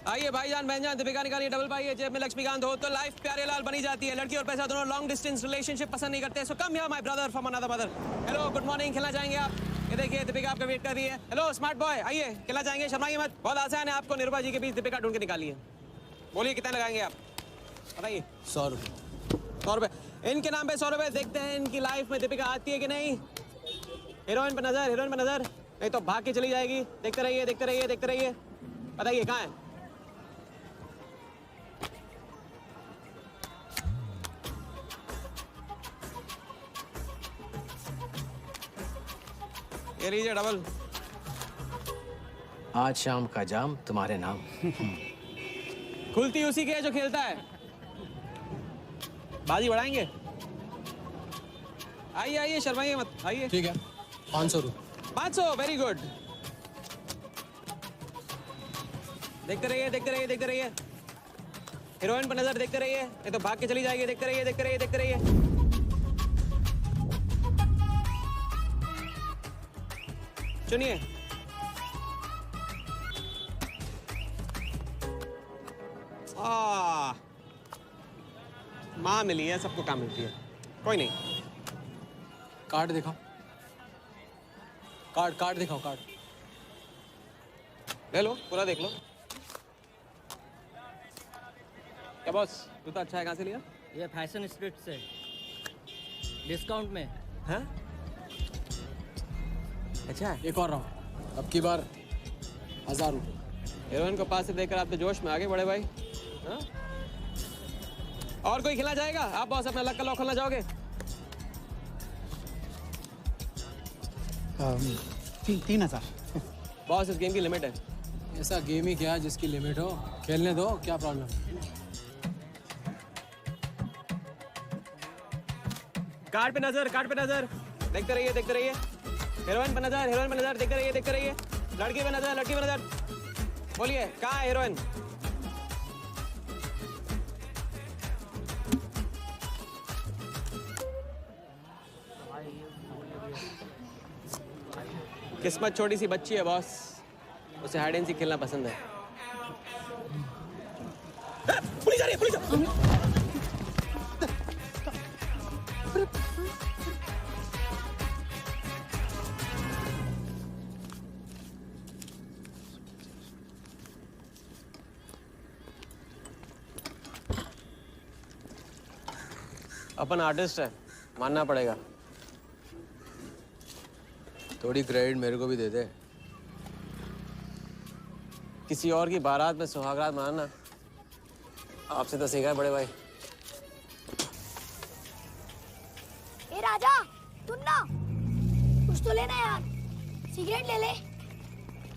आइए भाईजान बहनजान, दीपिका निकालिए डबल पाई है, जेब में लक्ष्मीकांत हो तो लाइफ प्यारे लाल बनी जाती है। लड़की और पैसा दोनों लॉन्ग डिस्टेंस रिलेशनशिप पसंद नहीं करते। So come here my brother from another mother. Hello good morning, खेलना चाहेंगे आप? ये देखिए दीपिका आपका वेट कर रही है। हेलो स्मार्ट बॉय, आइए खेलना चाहेंगे? शर्माइए मत, बहुत आसान है। आपको निरुपा जी के बीच दीपिका ढूंढ के निकाली है। बोलिए कितना लगाएंगे आप, बताइए। 100 रुपये। 100 रुपये इनके नाम पे 100 रुपये। देखते हैं इनकी लाइफ में दीपिका आती है कि नहीं। हीरोइन पे नजर, हीरोइन पे नजर, नहीं तो भाग के चली जाएगी। देखते रहिए देखते रहिए देखते रहिए, बताइए कहाँ है? ये लीजिए डबल। आज शाम का जाम तुम्हारे नाम। खुलती उसी की है जो खेलता है। बाजी बढ़ाएंगे? आइए आइए, शर्माइए मत, आइए। ठीक है, 500 रुपये। 500, वेरी गुड। देखते रहिए देखते रहिए देखते रहिए, हीरोइन पर नजर, देखते रहिए नहीं तो भाग के चली जाएगी। देखते रहिए देखते रहिए देखते रहिए। सुनिए, माँ मिली है, सबको काम मिलती है, कोई नहीं। कार्ड दिखाओ, कार्ड दिखाओ, कार्ड ले लो, पूरा देख लो। क्या बॉस, जूता अच्छा है, कहाँ से लिया? ये फैशन स्ट्रीट से डिस्काउंट में। हाँ अच्छा है। एक और राउंड, अब की बार 1000 रुपये। हीरोइन को पास से देखकर आप तो जोश में आगे बड़े भाई। हाँ? और कोई खिला जाएगा? आप बॉस अपना लक का लॉक खोलना चाहोगे? 3000। बॉस इस गेम की लिमिट है। ऐसा गेम ही क्या जिसकी लिमिट हो, खेलने दो, क्या प्रॉब्लम? कार्ड पे नजर, कार्ड पे नजर, देखते रहिए देखते रहिए। हीरोइन पे नजर, हीरोइन पे नजर, देखते रहिए देखते रहिए। लड़की पे नजर, लड़की पे नजर। बोलिए कहाँ है हीरोइन? किस्मत छोटी सी बच्ची है बॉस, उसे हाइड एंड सीक खेलना पसंद है। पुलिस आ रही है, पुलिस आ रही है। अपन आर्टिस्ट है, मानना पड़ेगा। थोड़ी क्रेडिट मेरे को भी दे दे। किसी और की बारात में सुहागरात मनाना आपसे तो सीखा है बड़े भाई। ए राजा, सुन ना, कुछ तो लेना यार, सिगरेट ले ले।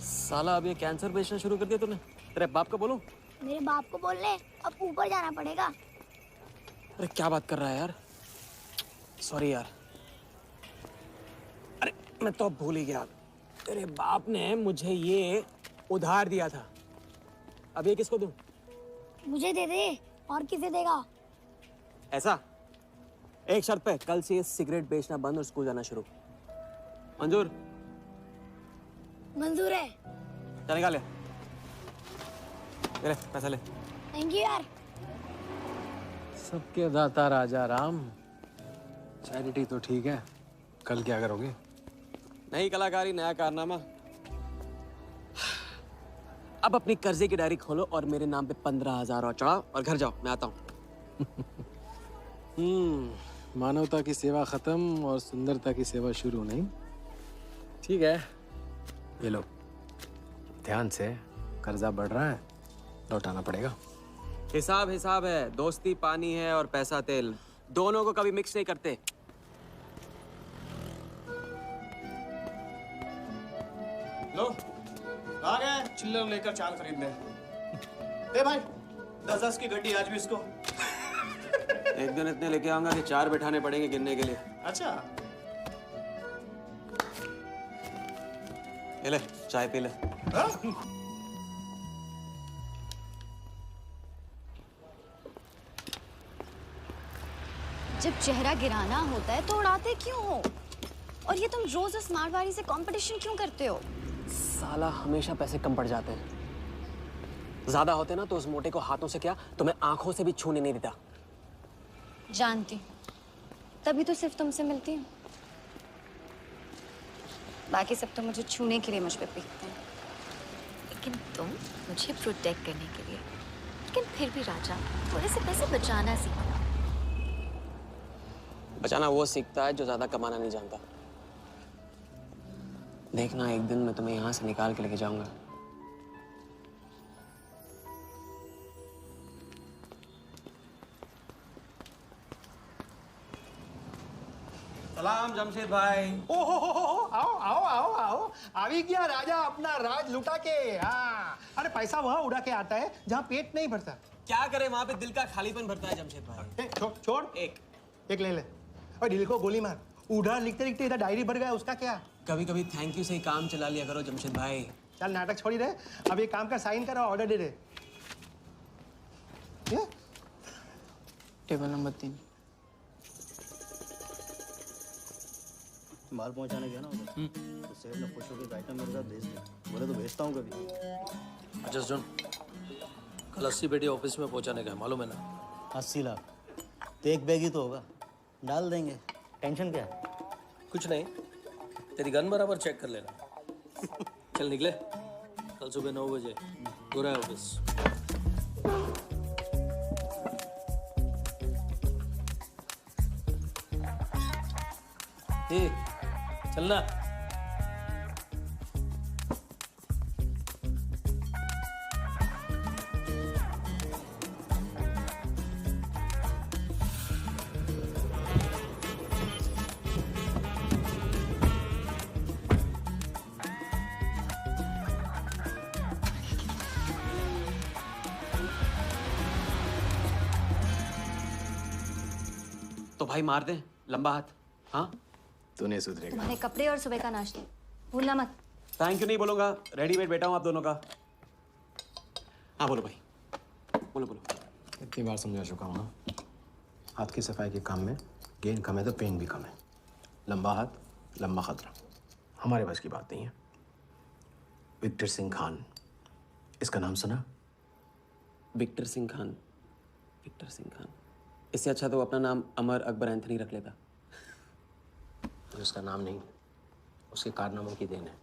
साला अब ये कैंसर बेचना शुरू कर दिया तूने। तेरे बाप को बोलूं? मेरे बाप को बोल ले, अब ऊपर जाना पड़ेगा। अरे क्या बात कर रहा है यार, सॉरी यार। अरे मैं तो भूल ही गया, तेरे बाप ने मुझे ये उधार दिया था। अब ये किसको दूं? मुझे दे दे, और किसे देगा? ऐसा, एक शर्त पे, कल से ये सिगरेट बेचना बंद और स्कूल जाना शुरू। मंजूर? मंजूर है। चल निकाले, ले पैसा ले। थैंक यू यार। सबके दाता राजा राम। चैरिटी तो ठीक है, कल क्या करोगे? नई कलाकारी, नया कारनामा। अब अपनी कर्जे की डायरी खोलो और मेरे नाम पे 15,000 और चढ़ाओ और घर जाओ, मैं आता हूँ। मानवता की सेवा खत्म और सुंदरता की सेवा शुरू नहीं। ठीक है, ये लो, ध्यान से, कर्जा बढ़ रहा है, लौटाना पड़ेगा। हिसाब हिसाब है, दोस्ती पानी है और पैसा तेल, दोनों को कभी मिक्स नहीं करते। लो, आ गए चिल्लर लेकर चाल खरीदने। ए भाई, 10-10 की गड्डी आज भी इसको। एक दिन इतने लेके आऊंगा कि 4 बिठाने पड़ेंगे गिनने के लिए। अच्छा, ये ले, चाय पी ले। हाँ? जब चेहरा गिराना होता है तो उड़ाते क्यों हो? और ये तुम रोज उस मारवाड़ी से कंपटीशन क्यों करते हो? साला हमेशा पैसे कम पड़ जाते हैं। ज्यादा होते ना तो उस मोटे को हाथों से क्या तो मैं आंखों से भी छूने नहीं देता। जानती हूँ, तभी तो सिर्फ तुमसे मिलती हूँ। बाकी सब तो मुझे छूने के लिए मुझ पे पीटते हैं। लेकिन तुम मुझे प्रोटेक्ट करने के लिए। लेकिन फिर भी राजा, थोड़े से पैसे बचाना सीखो। बचाना वो सीखता है जो ज्यादा कमाना नहीं जानता। देखना एक दिन मैं तुम्हें यहाँ से निकाल के लेके जाऊंगा। सलाम जमशेद भाई। आओ आओ आओ आओ अभी क्या राजा अपना राज लुटा के। हाँ अरे पैसा वहाँ उड़ा के आता है जहाँ पेट नहीं भरता। क्या करे वहां पे दिल का खालीपन भरता है जमशेद भाई। छोड़ एक ले ले और दिल को गोली मार। उधर लिखते लिखते इधर डायरी भर गया, उसका क्या। कभी कभी थैंक यू से ही काम चला लिया करो जमशेद भाई। चल नाटक छोड़ी रहे, अब एक काम का साइन करा, ऑर्डर दे दे। Table number 3। माल पहुंचाने गया ना उधर, तो सेठ ने खुश होकर आइटम मेरे साथ भेज दिया। बोले तो भेजता हूँ कभी। अच्छा सुन, कल 80 पेटी ऑफिस में पहुंचाने का है, मालूम है ना? 80 लाख तो एक बैग ही तो होगा, डाल देंगे। टेंशन क्या है? कुछ नहीं, तेरी गन बराबर चेक कर लेना। चल निकले, कल सुबह 9 बजे पूरा ऑफिस। चलना। तो भाई मार दे लंबा हाथ। हाँ तूने सुधरेगा। तुम्हारे कपड़े और सुबह का नाश्ता भूलना मत। थैंक यू नहीं बोलूंगा, रेडीमेड बैठा हूँ आप दोनों का। हाँ बोलो भाई, बोलो बोलो। इतनी बार समझा चुका हूँ ना, हाथ की सफाई के काम में गेन कम है तो पेन भी कम है। लंबा हाथ लंबा खतरा, हमारे बस की बात नहीं है। विक्टर सिंह खान, इसका नाम सुना? Victor Singh Khan, Victor Singh Khan. इससे अच्छा तो अपना नाम अमर अकबर एंथनी रख लेता। तो उसका नाम नहीं, उसके कारनामों की देन है।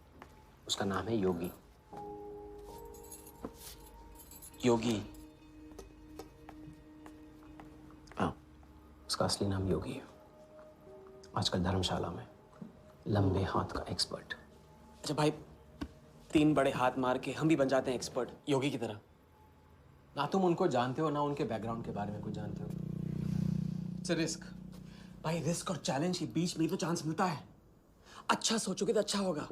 उसका नाम है योगी। योगी? हाँ, उसका असली नाम योगी है। आजकल धर्मशाला में लंबे हाथ का एक्सपर्ट। अच्छा भाई, 3 बड़े हाथ मार के हम भी बन जाते हैं एक्सपर्ट योगी की तरह। ना तुम उनको जानते हो ना उनके बैकग्राउंड के बारे में कुछ जानते हो। It's a risk. भाई रिस्क और चैलेंज के बीच में ही तो चांस मिलता है। अच्छा सोचोगे तो अच्छा होगा।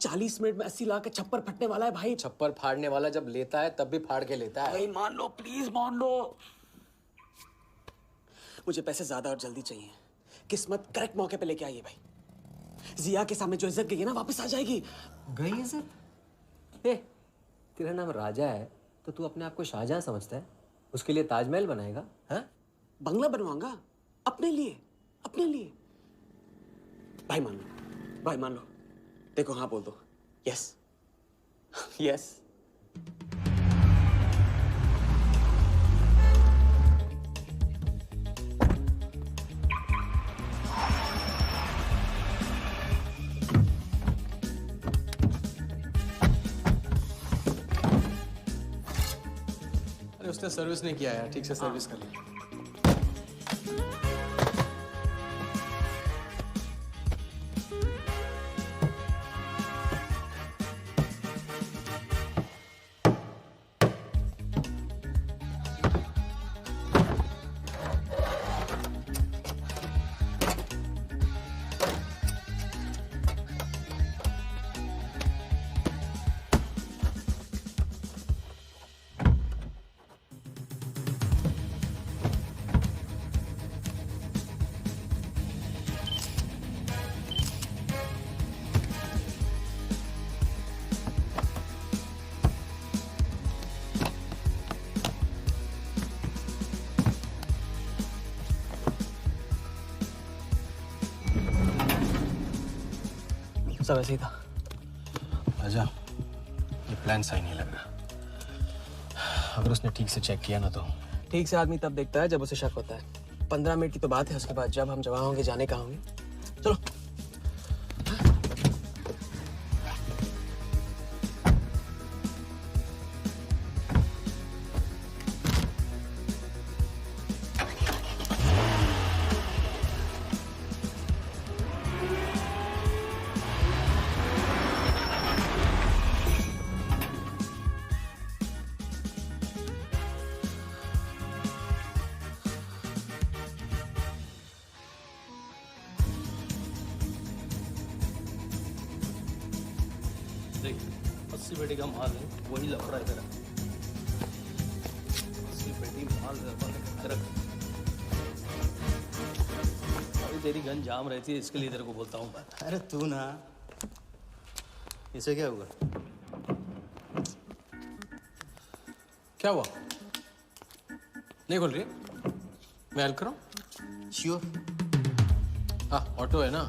40 मिनट में 80 लाख का छप्पर फटने वाला है भाई। छप्पर फाड़ने वाला जब लेता है तब भी फाड़ के लेता है। भाई मान लो, प्लीज मान लो। मुझे पैसे ज्यादा और जल्दी चाहिए। किस्मत करेक्ट मौके पे लेके आइए भाई। जिया के सामने जो इज्जत गई है ना, वापस आ जाएगी। गई इज्जत? तेरा नाम राजा है तो तू अपने आप को शाहजहां समझता है? उसके लिए ताजमहल बनाएगा? हाँ, बंगला बनवाऊंगा अपने लिए, अपने लिए। भाई मान लो, भाई मान लो। देखो हाँ बोल दो। Yes yes. अरे उसने सर्विस नहीं किया यार, ठीक से सर्विस कर लिया। सब ऐसे ही था। राजा, ये प्लान सही नहीं लग रहा। अगर उसने ठीक से चेक किया ना तो। ठीक से आदमी तब देखता है जब उसे शक होता है। 15 मिनट की तो बात है, उसके बाद जब हम जवां होंगे जाने कहाँ होंगे। चलो। देख 80 पेटी का माल है, वही लफड़ा है तेरा। 80 पेटी माल तेरा। अभी तेरी गन जाम रहती है, इसके लिए तेरे को बोलता हूँ। अरे तू ना, इसे क्या हुआ? क्या हुआ? नहीं खोल रही है? मैं हेल्प करूं? श्योर। हाँ, ऑटो है ना,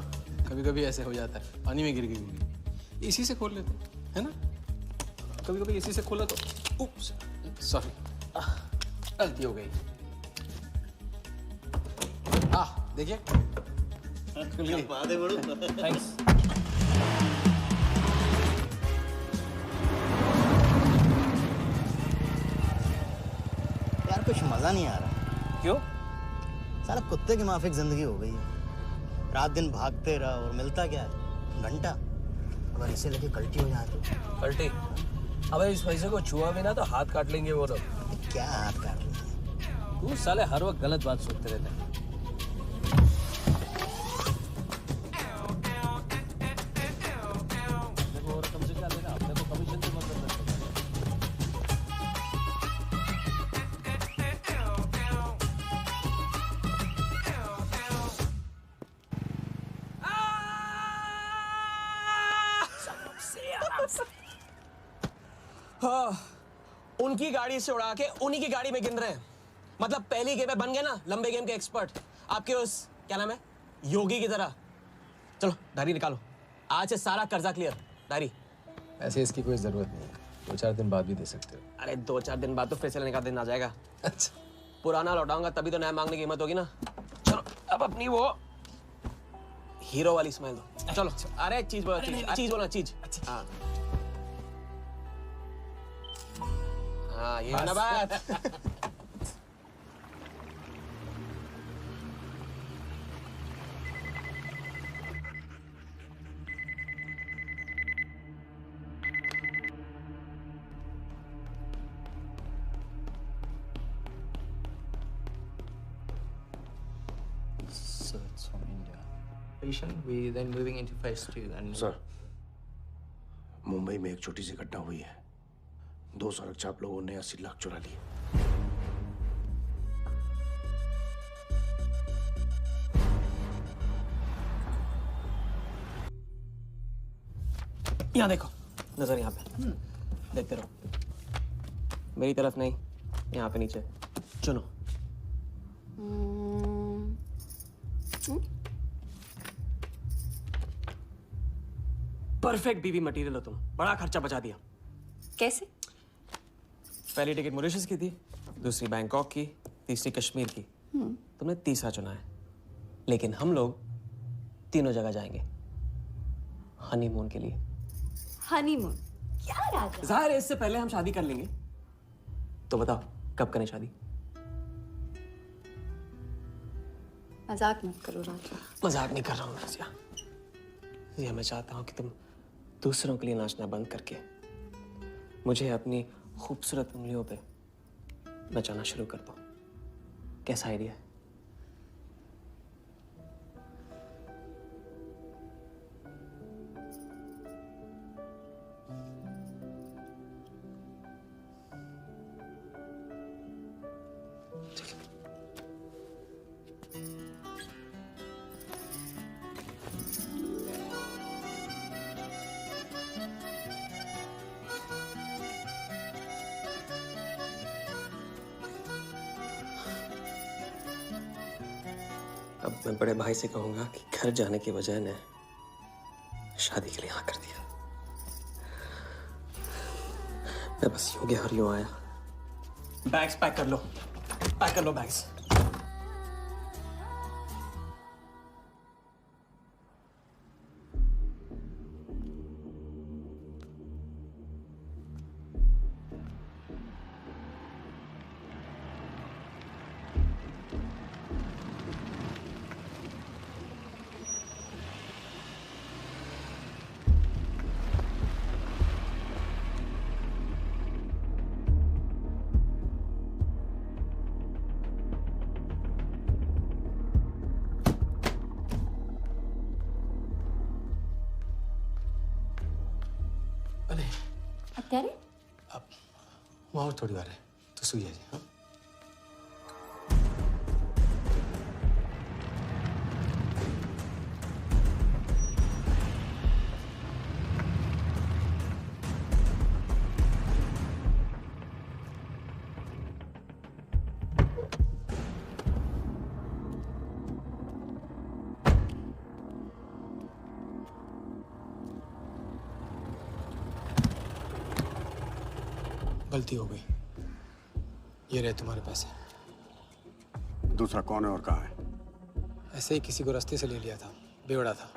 कभी कभी ऐसे हो जाता है। पानी में गिर गई होगी, इसी से खोल लेते है ना। कभी कभी इसी से खोला तो उप्स, सॉरी, गलती हो गई। देखिए थैंक्स। यार कुछ मजा नहीं आ रहा। क्यों? साला कुत्ते की माफिक जिंदगी हो गई है। रात दिन भागते रहो और मिलता क्या है? घंटा। अगर इसे लेके कल्टी हो जाए तो? पलटी? अबे इस पैसे को छुआ भी ना तो हाथ काट लेंगे वो लोग। क्या हाथ काट लेंगे? तू साले हर वक्त गलत बात सोचते रहते हैं। देखो और कम से क्या लेना, अपने को कमीशन से मतलब रखते हैं। हाँ, उनकी गाड़ी से उड़ा के उन्हीं की गाड़ी में गिन रहे हैं। मतलब पहली गेम में बन गए ना लंबे गेम के एक्सपर्ट। आपके उस क्या नाम है, योगी की तरह। चलो डायरी निकालो, आज से सारा कर्जा क्लियर। डायरी। ऐसे इसकी कोई जरूरत नहीं है, 2-4 दिन बाद भी दे सकते हो। अरे 2-4 दिन बाद तो फिर से लेने का दिन आ जाएगा। अच्छा, पुराना लौटाऊंगा तभी तो नया मांगने की हिम्मत होगी ना। चलो अब अपनी वो हीरो वाली स्माइल दो। चलो। अरे चीज बोलो, चीज बोलो, चीज। हाँ हाँ, ये है ना बात। So it's from India. We then moving into phase 2 and sir, Mumbai में एक छोटी सी घटना हुई है। 2 सड़क चाप लोगों ने 80 लाख चुरा लिए। यहाँ देखो, नजर यहाँ पे। देखते रहो। मेरी तरफ नहीं, यहाँ पे नीचे। चुनो। परफेक्ट बीवी मटेरियल हो तुम। बड़ा खर्चा बचा दिया। कैसे? पहली टिकट मॉरिशस की थी, दूसरी बैंकॉक की, तीसरी कश्मीर की। तुमने तीसरा चुना है। लेकिन हम लोग तीनों जगह जाएंगे हनीमून के लिए। हनीमून? क्या राजा? जाहिर है इससे पहले हम शादी कर लेंगे। तो बताओ कब करें शादी? मजाक मत करो राजा। मजाक नहीं कर रहा हूँ नाज़िया। ये मैं चाहता हूँ कि तुम दूसरों के लिए नाचना बंद करके मुझे अपनी खूबसूरत उंगलियों पे नचाना शुरू कर दो। कैसा आइडिया है? अब मैं बड़े भाई से कहूंगा कि घर जाने की बजाय ने शादी के लिए हाँ कर दिया। मैं बस यूं गया और यूं आया। बैग्स पैक कर लो, पैक कर लो बैग्स। અત્યારે वहाँ और थोड़ी बार है तो सुई जा। हाँ गलती हो गई। ये रहे तुम्हारे पैसे। दूसरा कौन है और कहाँ है? ऐसे ही किसी को रास्ते से ले लिया था, बेवड़ा था।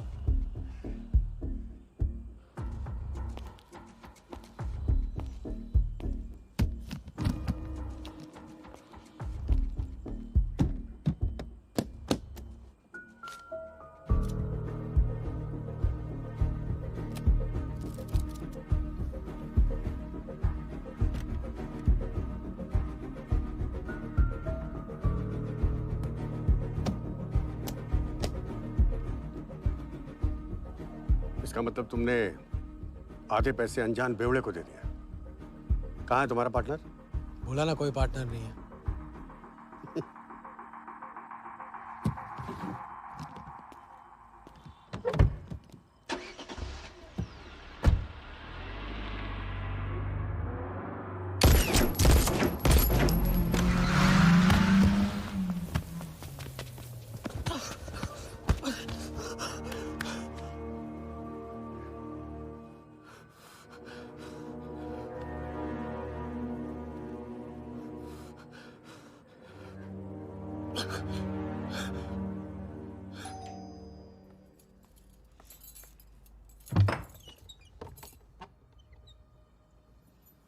इसका मतलब तुमने आधे पैसे अनजान बेवड़े को दे दिया। कहाँ है तुम्हारा पार्टनर? बोला ना कोई पार्टनर नहीं है।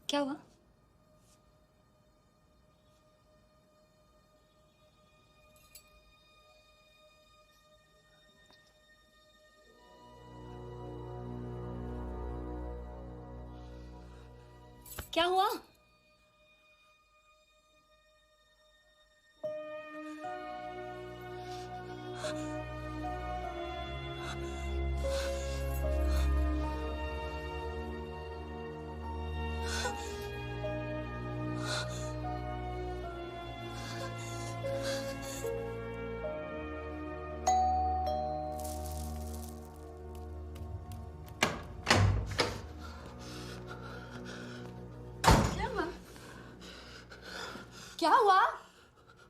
क्या हुआ? क्या हुआ? क्या हुआ?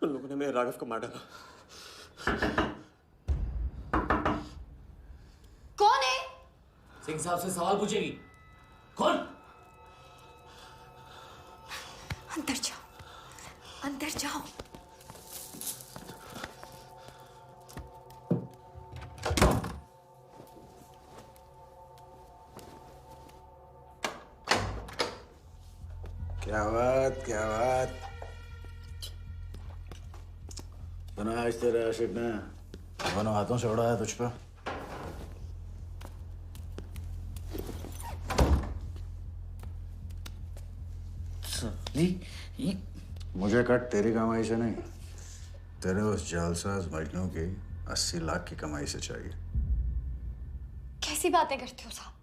उन लोगों ने मेरे राघव को मार डाला। कौन है? सिंह साहब से सवाल पूछेगी। कौन? अंदर जाओ, अंदर जाओ। क्या बात, क्या बात। बना आज तेरे आशिक ने दोनों हाथों से उड़ाया तुझ पे। मुझे कट तेरी कमाई से नहीं, तेरे उस जालसाज मजनू की 80 लाख की कमाई से चाहिए। कैसी बातें करते हो साहब?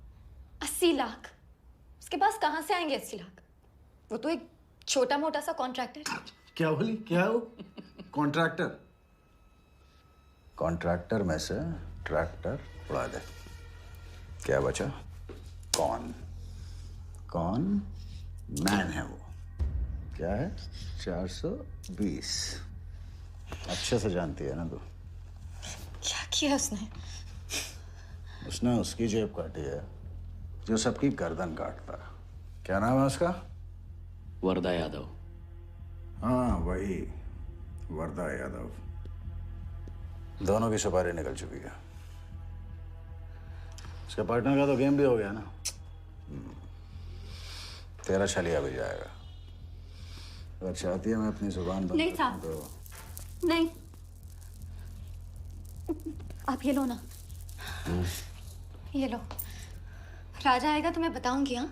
80 लाख? उसके पास कहाँ से आएंगे 80 लाख? वो तो एक छोटा मोटा सा कॉन्ट्रैक्टर है। क्या बोली? क्या हो? कॉन्ट्रैक्टर? कॉन्ट्रैक्टर में से ट्रैक्टर उड़ा दे। क्या बचा? कौन? कौन मैन है वो? क्या है? 420। अच्छे से जानती है ना तू? क्या किया उसने? उसने उसकी जेब काटी है जो सबकी गर्दन काटता है। क्या नाम है उसका? वरदा यादव। हाँ वही वर्दा यादव। दोनों की सुपारी निकल चुकी है। उसके पार्टनर का तो गेम भी हो गया ना। तेरा छलिया भी जाएगा। अगर चाहती है मैं अपनी जुबान बंद नहीं रखूं साहब। तो नहीं, आप ये लो ना, ये लो। राजा आएगा तो मैं बताऊंगी। हाँ,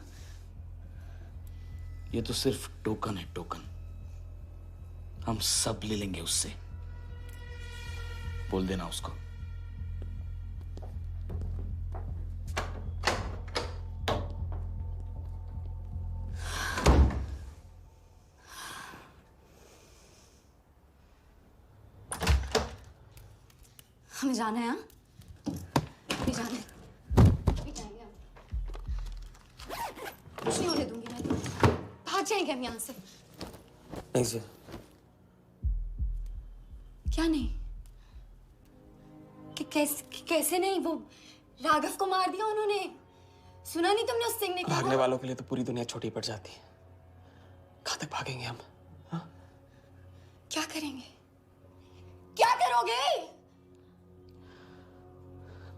ये तो सिर्फ टोकन है, टोकन। हम सब ले लेंगे उससे। बोल देना उसको। हमें जाना है। हाँ, अभी जाना है, अभी जाएंगे हम। कुछ नहीं होने दूंगी मैं तुम्हें। भाग जाएंगे हम यहाँ से। नहीं सर। क्या नहीं? कैसे नहीं? वो राघव को मार दिया उन्होंने। सुना नहीं तुमने उस सिंह ने? भागने वालों के लिए तो पूरी दुनिया छोटी पड़ जाती है। कहाँ तक भागेंगे हम? हाँ? क्या करेंगे? क्या करोगे?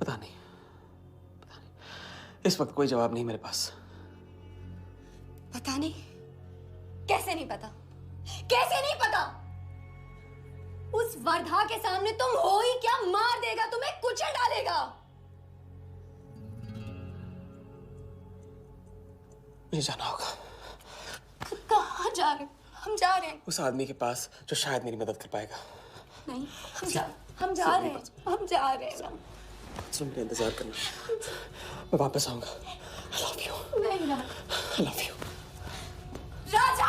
पता नहीं, इस वक्त कोई जवाब नहीं मेरे पास। पता नहीं? कैसे नहीं पता? कैसे नहीं पता? उस वर्धा के सामने तुम हो ही क्या? मार देगा तुम्हें, कुचल डालेगा। मुझे जाना होगा। कहाँ जा रहे? हम जा रहे हैं। उस आदमी के पास जो शायद मेरी मदद कर पाएगा। नहीं, हम जा रहे हैं। हम जा रहे हैं। सुन के इंतजार करना, मैं वापस आऊंगा। I love you. नहीं ना। I love you. राजा!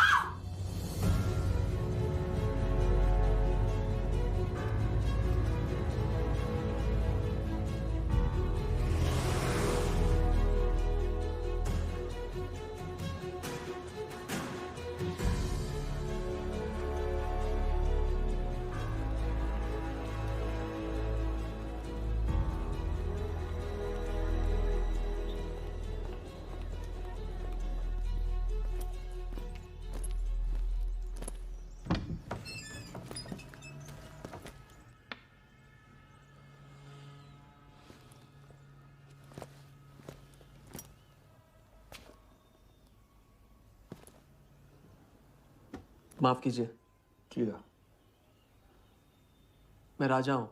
माफ कीजिए। किया। मैं राजा हूं।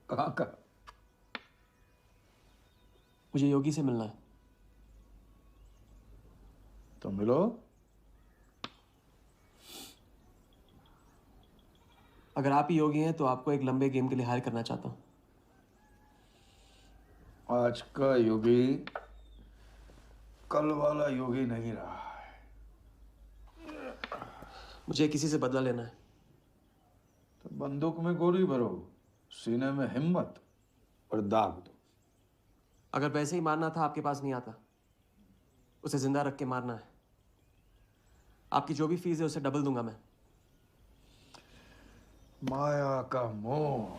कहाँ का? मुझे योगी से मिलना है। तो मिलो। अगर आप ही योगी हैं तो आपको एक लंबे गेम के लिए हायर करना चाहता हूं। आज का योगी कल वाला योगी नहीं रहा है। मुझे किसी से बदला लेना है। तो बंदूक में गोली भरो, सीने में हिम्मत और दाग दो। अगर वैसे ही मारना था आपके पास नहीं आता, उसे जिंदा रख के मारना है। आपकी जो भी फीस है उसे डबल दूंगा मैं। माया का मोह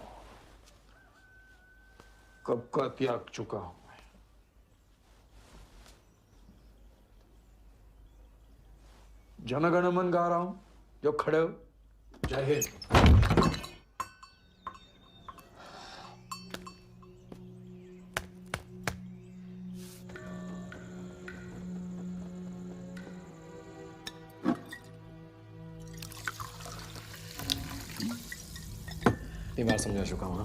कब का त्याग चुका हूं मैं। जनगण मन गा रहा हूं, जो खड़े हो। जय हिंद। इतनी बार समझा चुका हूं ना,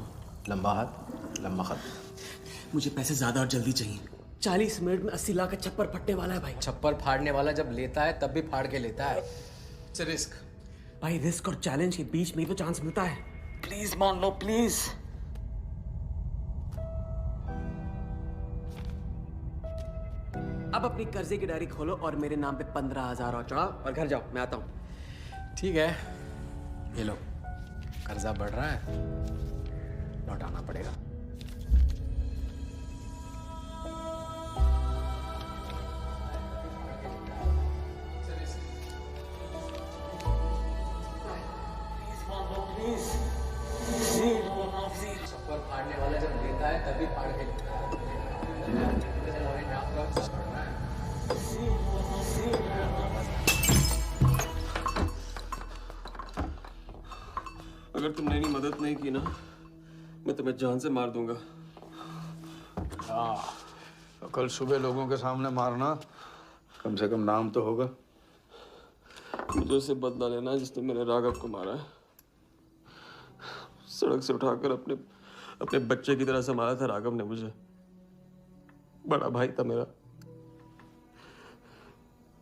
लंबा हाथ लंबा खत। मुझे पैसे ज्यादा और जल्दी चाहिए। 40 मिनट में 80 लाख का छप्पर फटने वाला है भाई। छप्पर फाड़ने वाला जब लेता है तब भी फाड़ के लेता है। It's a risk. भाई रिस्क और चैलेंज के बीच में ही तो चांस मिलता है। प्लीज मान लो प्लीज। अब अपनी कर्जे की डायरी खोलो और मेरे नाम पे 15,000 और चढ़ाओ और घर जाओ। मैं आता हूं। ठीक है, ये लो। कर्जा बढ़ रहा है, लौटाना पड़ेगा। छप्पर फाड़ने वाला जब लेता है तभी फाड़ के लेता है। अगर तुमने मेरी मदद नहीं की ना, मैं तुम्हें जान से मार दूंगा। हाँ, तो कल सुबह लोगों के सामने मारना, कम से कम नाम तो होगा। मुझे उससे बदला लेना जिसने मेरे राघव को मारा है। सड़क से उठाकर अपने बच्चे की तरह संभाला था राघव ने मुझे। बड़ा भाई था मेरा।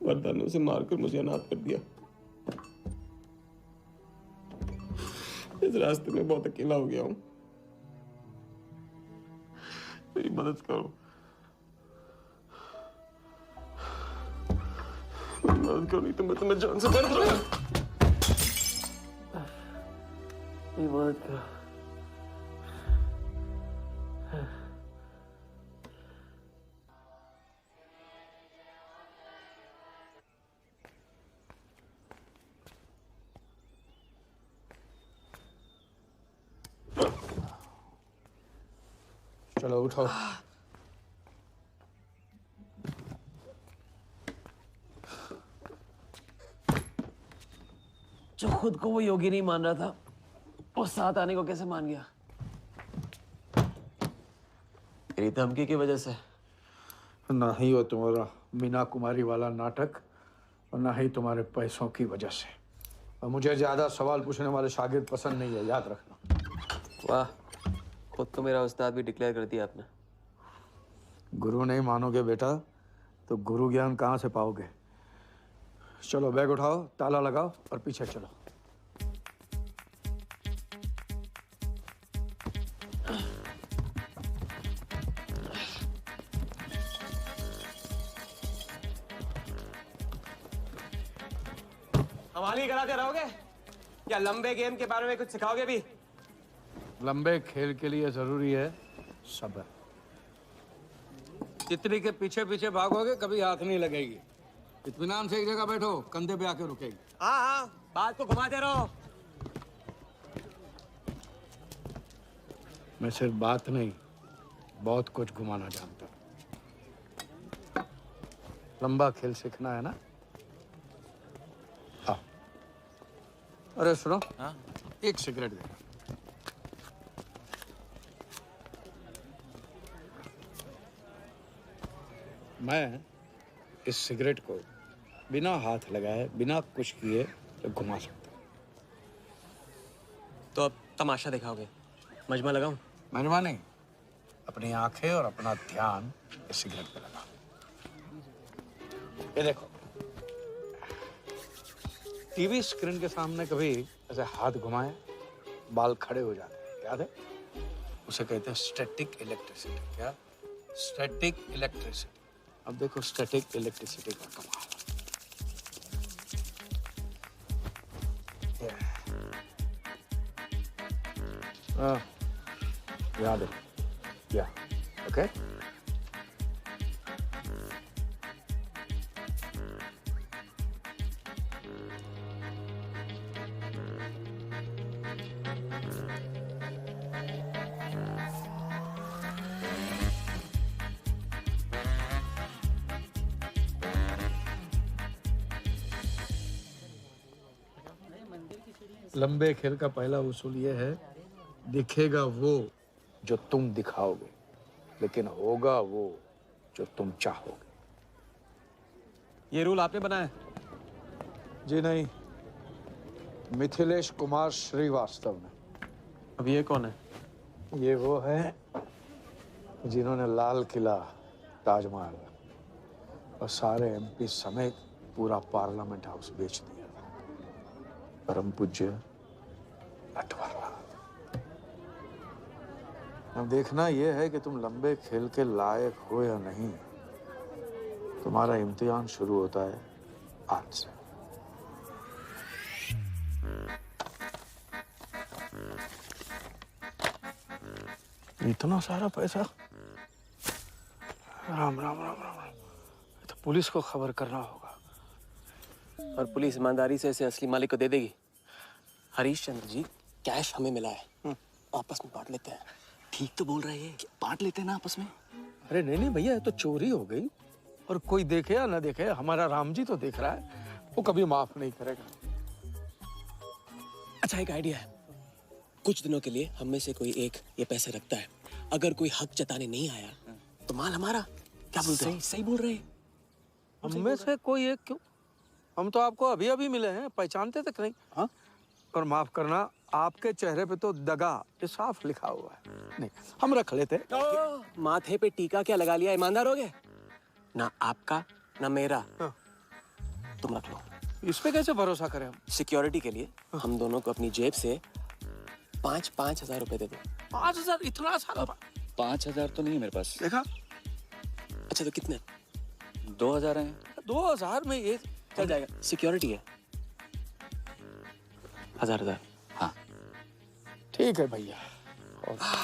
वरदान ने उसे मारकर मुझे अनाथ कर दिया। इस रास्ते में बहुत अकेला हो गया हूं। मेरी मदद करो, मेरी मदद करो, नहीं तो मैं तुम्हें जान से मार दूंगा। मेरी मदद करो। चलो उठो। जो खुद को वो योगी नहीं मान रहा था, वो साथ आने को कैसे मान गया? मेरी धमकी की वजह से। ना ही वो तुम्हारा मीना कुमारी वाला नाटक और ना ही तुम्हारे पैसों की वजह से। और मुझे ज्यादा सवाल पूछने वाले शागिर्द पसंद नहीं है, याद रखना। वाह, खुद को मेरा उस्ताद भी डिक्लेयर कर दिया आपने। गुरु नहीं मानोगे बेटा तो गुरु ज्ञान कहाँ से पाओगे। चलो बैग उठाओ, ताला लगाओ और पीछे चलो। हमारी कराते रहोगे या लंबे गेम के बारे में कुछ सिखाओगे भी? लंबे खेल के लिए जरूरी है सब्र। तितली के पीछे पीछे भागोगे कभी हाथ नहीं लगेगी। इत्मीनान से एक जगह बैठो, कंधे पे आके रुकेगी। हाँ हाँ, बात को घुमाते रहो। मैं सिर्फ बात नहीं, बहुत कुछ घुमाना जानता हूँ। लंबा खेल सीखना है ना? आओ। अरे सुनो, हाँ? एक सिगरेट दे। मैं इस सिगरेट को बिना हाथ लगाए, बिना कुछ किए तो घुमा सकता हूँ। तो अब तमाशा दिखाओगे? मजमा लगाऊं? मजमा नहीं, अपनी आंखें और अपना ध्यान इस सिगरेट पे लगा। ये देखो, टीवी स्क्रीन के सामने कभी ऐसे हाथ घुमाए बाल खड़े हो जाते हैं, याद है? उसे कहते हैं स्टैटिक इलेक्ट्रिसिटी। क्या? Static electricity. अब देखो स्टैटिक इलेक्ट्रिसिटी का कमाल। याद है? या ओके। लंबे खेल का पहला उसूल ये है, दिखेगा वो जो तुम दिखाओगे, लेकिन होगा वो जो तुम चाहोगे। ये रूल आपने बनाया? जी नहीं, मिथिलेश कुमार श्रीवास्तव ने। अब ये कौन है? ये वो है जिन्होंने लाल किला, ताजमहल और सारे एमपी समेत पूरा पार्लियामेंट हाउस बेच दिया। परम पूज्य नटवरलाल। अब देखना यह है कि तुम लंबे खेल के लायक हो या नहीं। तुम्हारा इम्तिहान शुरू होता है आज से। इतना सारा पैसा? राम राम राम राम राम। तो पुलिस को खबर करना होगा। और पुलिस ईमानदारी से इसे असली मालिक को दे देगी। हरीश चंद्र जी, कैश हमें मिला है, आपस में बांट लेते हैं। ठीक तो बोल रहे हैं, बांट लेते हैं ना आपस में। अरे नहीं नहीं भैया, ये तो चोरी हो गई। और कोई देखे या ना देखे, हमारा राम जी तो देख रहा है, वो कभी माफ नहीं करेगा। अच्छा, एक आइडिया है। कुछ दिनों के लिए हम में से कोई एक ये पैसे रखता है, अगर कोई हक जताने नहीं आया तो माल हमारा। क्या बोलते हैं? सही बोल रहे हैं। हम में से कोई एक क्यों? हम तो आपको अभी अभी मिले हैं, पहचानते तक नहीं। हाँ, और माफ करना, आपके चेहरे पे तो दगा ये साफ लिखा हुआ है। नहीं, हम रख लेते। माथे पे टीका क्या लगा लिया, ईमानदार हो गए? ना आपका ना मेरा। तुम रख लो। इस पे कैसे भरोसा करें हम? सिक्योरिटी के लिए हम दोनों को अपनी जेब से 5,000 रुपए दे दो। 5,000? इतना सारा? 5,000 तो नहीं है मेरे पास। देखा? अच्छा तो कितने? 2,000 हैं। 2,000 में ये चल जाएगा। सिक्योरिटी है 1,000। हाँ ठीक है भैया।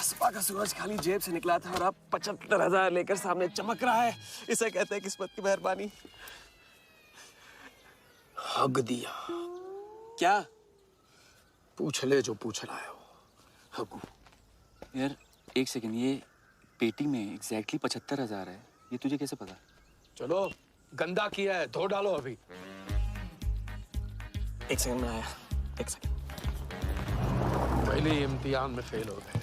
सुबह का सूरज खाली जेब से निकला था और अब 75,000 लेकर सामने चमक रहा है। इसे कहते हैं किस्मत की मेहरबानी। हग दिया। क्या? पूछ ले जो पूछ रहा है वो। हगू। यार एक सेकंड, ये पेटी में एग्जैक्टली 75,000 है, ये तुझे कैसे पता? चलो, गंदा किया है, धो डालो अभी। एक सेकंड में आया। एक सेकंड। पहले इम्तिहान में फेल हो गए।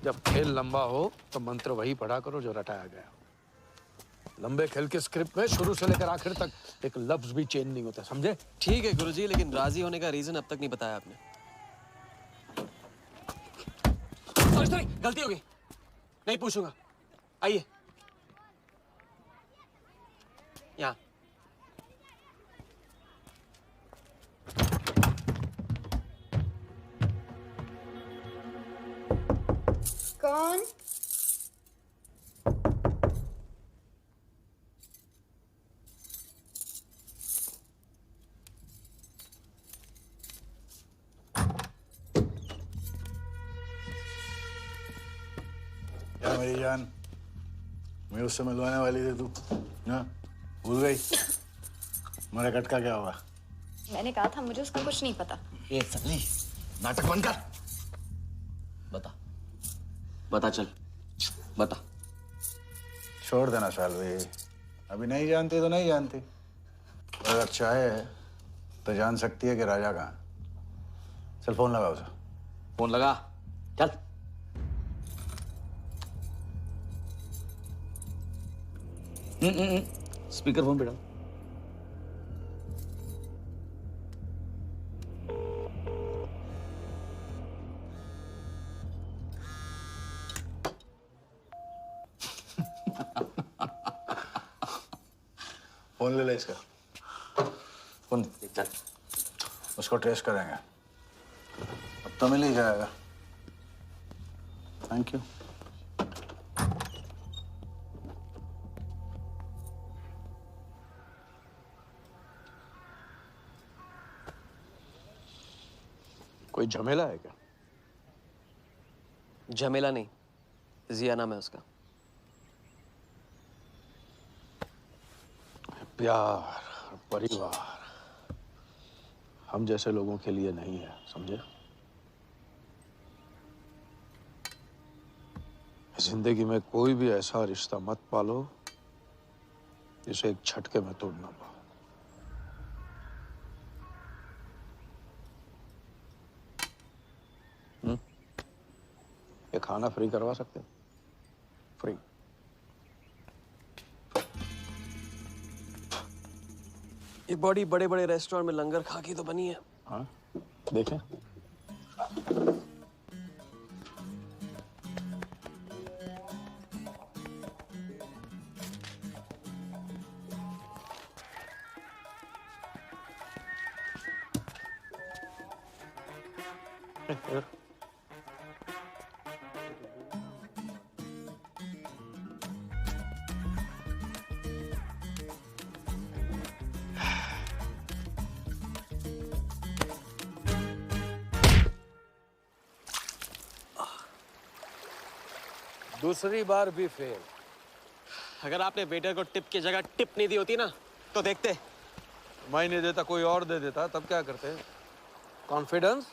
जब खेल लंबा हो तो मंत्र वही पढ़ा करो जो रटाया गया। लंबे खेल के स्क्रिप्ट में शुरू से लेकर आखिर तक एक लफ्ज भी चेंज नहीं होता, समझे? ठीक है गुरुजी, लेकिन राजी होने का रीजन अब तक नहीं बताया आपने। सॉरी, गलती हो गई, नहीं पूछूंगा। आइए यहाँ। कौन? क्या मेरी जान, मैं उससे मिलवाने वाली थी, तू ना भूल गई? मेरा कटका क्या हुआ? मैंने कहा था मुझे उसका कुछ नहीं पता। ए सली, नाटक बंद कर। बता, बता चल, बता। छोड़ देना सालवी, अभी नहीं जानती तो नहीं जानती। अगर चाहे तो जान सकती है कि राजा कहाँ। चल फोन लगा उसे। फोन लगा, चल। स्पीकर फोन पे डाल। फोन ले ले इसका। फोन चल, उसको ट्रेस करेंगे। अब तो मिल ही जाएगा। Thank you. कोई झमेला है क्या? झमेला नहीं, जिया नाम है उसका। प्यार, परिवार हम जैसे लोगों के लिए नहीं है, समझे? जिंदगी में कोई भी ऐसा रिश्ता मत पालो जिसे एक झटके में तोड़ ना पाओ। ये खाना फ्री करवा सकते हैं? फ्री। ये बॉडी बड़े बड़े रेस्टोरेंट में लंगर खा के तो बनी है। हाँ, देखें। दूसरी बार भी फेल। अगर आपने वेटर को टिप की जगह टिप नहीं दी होती ना तो देखते। मैं नहीं देता, कोई और दे देता, तब क्या करते? कॉन्फिडेंस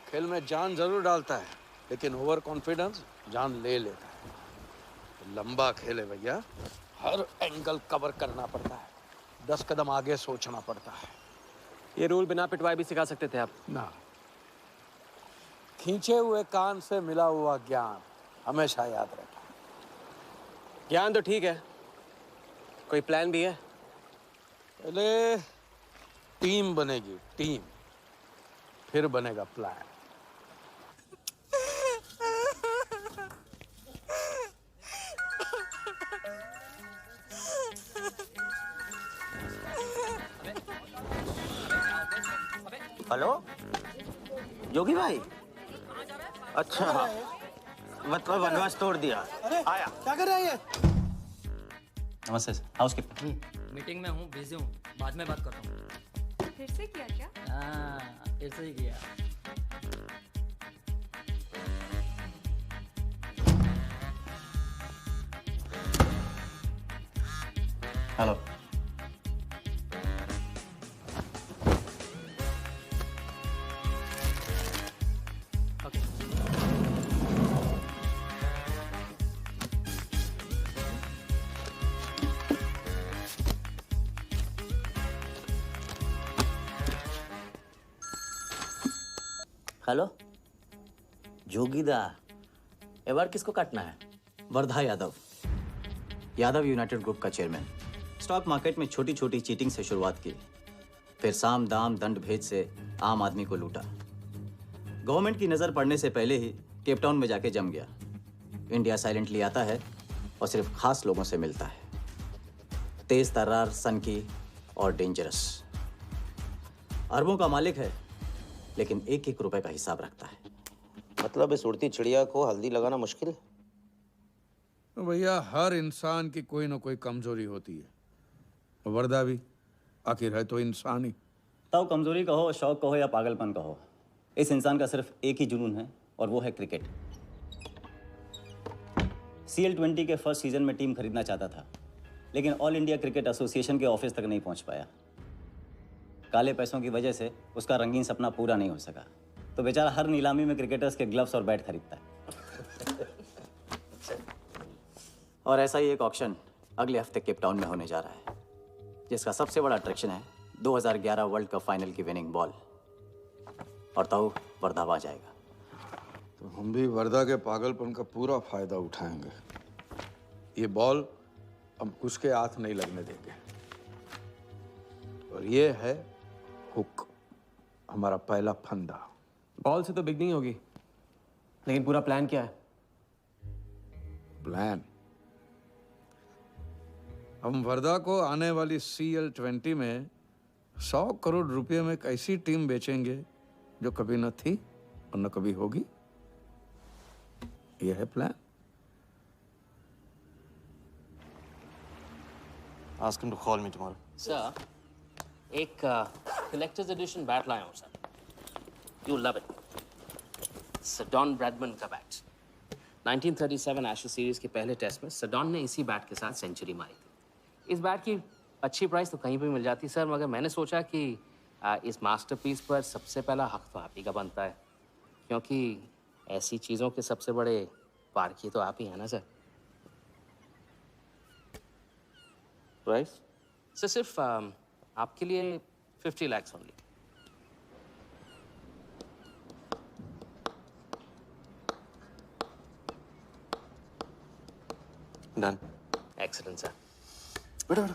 खेल में जान जरूर डालता है, लेकिन ओवर कॉन्फिडेंस जान ले लेता है। तो लंबा खेल है भैया, हर एंगल कवर करना पड़ता है, 10 कदम आगे सोचना पड़ता है। ये रूल बिना पिटवाए भी सिखा सकते थे आप। ना, खींचे हुए कान से मिला हुआ ज्ञान हमेशा याद रखें। ज्ञान तो ठीक है, कोई प्लान भी है? पहले टीम बनेगी, टीम, फिर बनेगा प्लान। हेलो योगी भाई, अच्छा मतलब वनवास तोड़ दिया। आया क्या कर रहा है ये? नमस्ते सर, हाउसकीपर। मीटिंग में हूँ, बिजी हूँ, बाद में बात करता हूँ। फिर से किया क्या? हाँ, फिर से ही किया। हेलो हेलो जोगीदा, एबार किसको काटना है? वर्धा यादव, यादव यूनाइटेड ग्रुप का चेयरमैन। स्टॉक मार्केट में छोटी छोटी चीटिंग से शुरुआत की, फिर साम दाम दंड भेद से आम आदमी को लूटा। गवर्नमेंट की नज़र पड़ने से पहले ही केप टाउन में जाके जम गया। इंडिया साइलेंटली आता है और सिर्फ खास लोगों से मिलता है। तेज तर्रार, सनकी और डेंजरस। अरबों का मालिक है, लेकिन एक एक रुपए का हिसाब रखता है। मतलब इस उड़ती चिड़िया को हल्दी लगाना मुश्किल है? तो भैया हर इंसान की कोई ना कोई कमजोरी होती है। वर्दा भी आखिर है तो इंसान ही। तब कमजोरी कहो, शौक कहो या पागलपन कहो, इस इंसान का सिर्फ एक ही जुनून है और वो है क्रिकेट। CL20 के फर्स्ट सीजन में टीम खरीदना चाहता था, लेकिन ऑल इंडिया क्रिकेट एसोसिएशन के ऑफिस तक नहीं पहुंच पाया। काले पैसों की वजह से उसका रंगीन सपना पूरा नहीं हो सका, तो बेचारा हर नीलामी में क्रिकेटर्स के ग्लव्स और बैट खरीदता है। और ऐसा ही एक ऑक्शन अगले हफ्ते केप टाउन में होने जा रहा है, जिसका सबसे बड़ा अट्रैक्शन है 2011 वर्ल्ड कप फाइनल की विनिंग बॉल। और तो वर्धा आ जाएगा। तो हम भी वर्दा के पागलपन का पूरा फायदा उठाएंगे। ये बॉल हम उसके हाथ नहीं लगने देंगे। और ये है हुक, हमारा पहला फंदा। बॉल से तो बिग नहीं होगी, लेकिन पूरा प्लान क्या है? प्लान, हम वर्धा को आने वाली CL20 में 100 करोड़ रुपए में एक ऐसी टीम बेचेंगे जो कभी न थी और न कभी होगी। यह है plan. Ask him to call me tomorrow. Sir, एक कलेक्टर्स एडिशन बैट लाया हूँ sir. You love it. Sir Don Bradman का बैट। 1937 एशेज सीरीज के पहले टेस्ट में सडॉन ने इसी बैट के साथ सेंचुरी मारी थी। इस बैट की अच्छी प्राइस तो कहीं भी मिल जाती सर, मगर मैंने सोचा कि इस मास्टरपीस पर सबसे पहला हक तो आप ही का बनता है, क्योंकि ऐसी चीज़ों के सबसे बड़े पारखी तो आप ही हैं ना सर। प्राइस? सर सिर्फ आपके लिए 50 lakhs only. Done. Excellent sir. बैठो बैठो।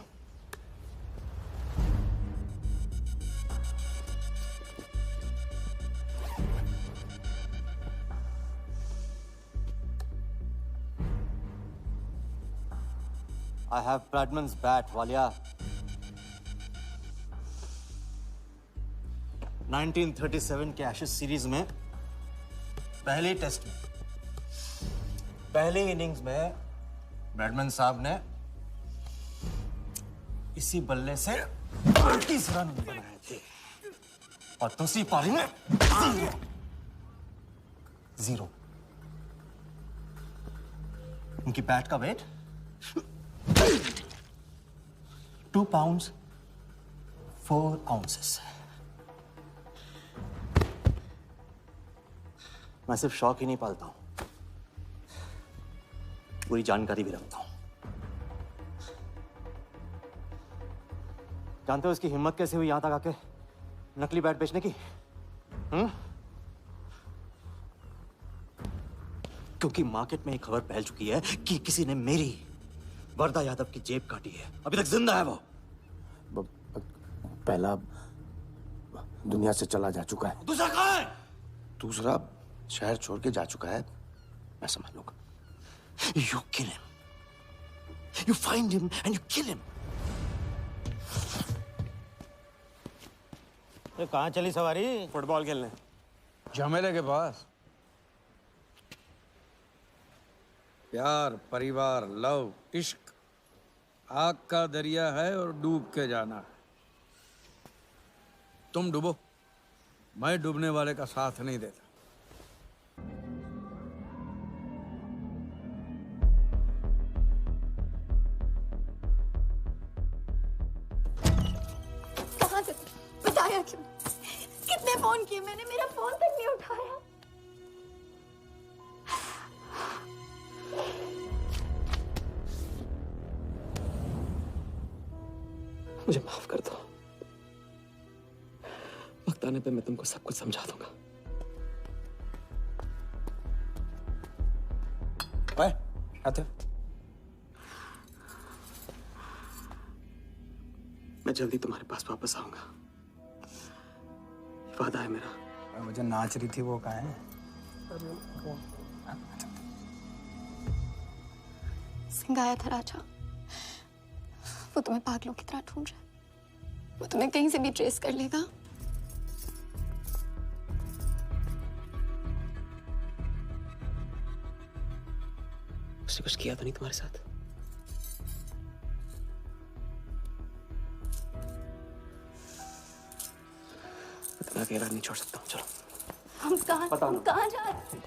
I have Bradman's bat, Walia. 1937 के एशेज सीरीज में पहले टेस्ट में पहली इनिंग्स में ब्रैडमन साहब ने इसी बल्ले से 30 रन बनाए थे और दूसरी पारी में जीरो। उनकी बैट का वेट 2 pounds 4 ounces। मैं सिर्फ शौक ही नहीं पालता हूं, पूरी जानकारी भी रखता हूं। जानते हो इसकी हिम्मत कैसे हुई यहां तक आके नकली बैट बेचने की? क्योंकि मार्केट में एक खबर फैल चुकी है कि किसी ने मेरी वरदा यादव की जेब काटी है। अभी तक जिंदा है वो। पहला दुनिया से चला जा चुका है, दूसरा कहाँ है? दूसरा शहर छोड़ के जा चुका है, मैं समझ लूंगा। You kill him. You find him and you kill him. ये कहाँ चली सवारी? फुटबॉल खेलने। झमेले के पास। प्यार, परिवार, लव, इश्क आग का दरिया है और डूब के जाना है। तुम डूबो, मैं डूबने वाले का साथ नहीं देता। कहाँ से बताया क्यों? कितने फोन किए मैंने, मेरा फोन तक नहीं उठाया। मुझे माफ कर दो। वक्त आने पे मैं तुमको सब कुछ समझा दूंगा। आते मैं जल्दी तुम्हारे पास वापस आऊंगा, वादा है मेरा। मुझे नाच रही थी वो कहाँ है? सिंह आया था राजा, वो तुम्हें पागलों की तरह ढूंढ रहा है। वो तुम्हें कहीं से भी ट्रेस कर लेगा। उसने कुछ किया तो नहीं तुम्हारे साथ? इतना अकेला नहीं छोड़ सकता हूँ। चलो हम कहाँ जा रहे हैं?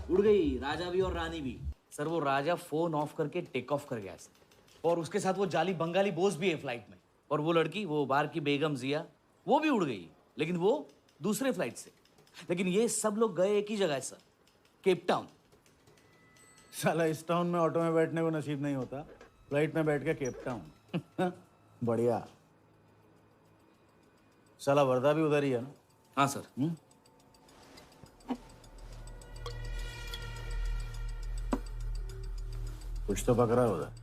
उड़ गई राजा भी और रानी भी। सर वो राजा फोन ऑफ करके टेक ऑफ कर गया सर, और उसके साथ वो जाली बंगाली बोस भी है फ्लाइट में। और वो लड़की, वो बार की बेगम जिया, वो भी उड़ गई, लेकिन वो दूसरे फ्लाइट से। लेकिन ये सब लोग गए एक ही जगह है सर, केप टाउन। साला इस टाउन में ऑटो में बैठने को नसीब नहीं होता, फ्लाइट में बैठ के केप टाउन। बढ़िया। साला वर्दा भी उधर ही है ना? हाँ सर। कुछ तो पकड़ा है उधर।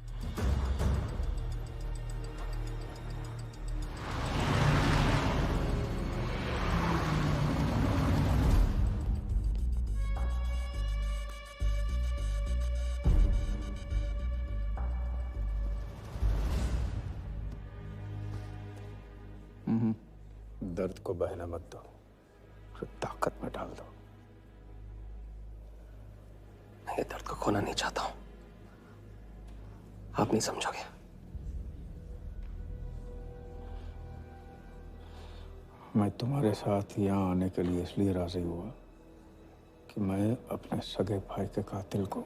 दर्द को बहने मत दो, उसे ताकत में डाल दो। मैं ये दर्द को खोना नहीं चाहता हूं, आप नहीं समझोगे। मैं तुम्हारे साथ यहाँ आने के लिए इसलिए राजी हुआ कि मैं अपने सगे भाई के कातिल को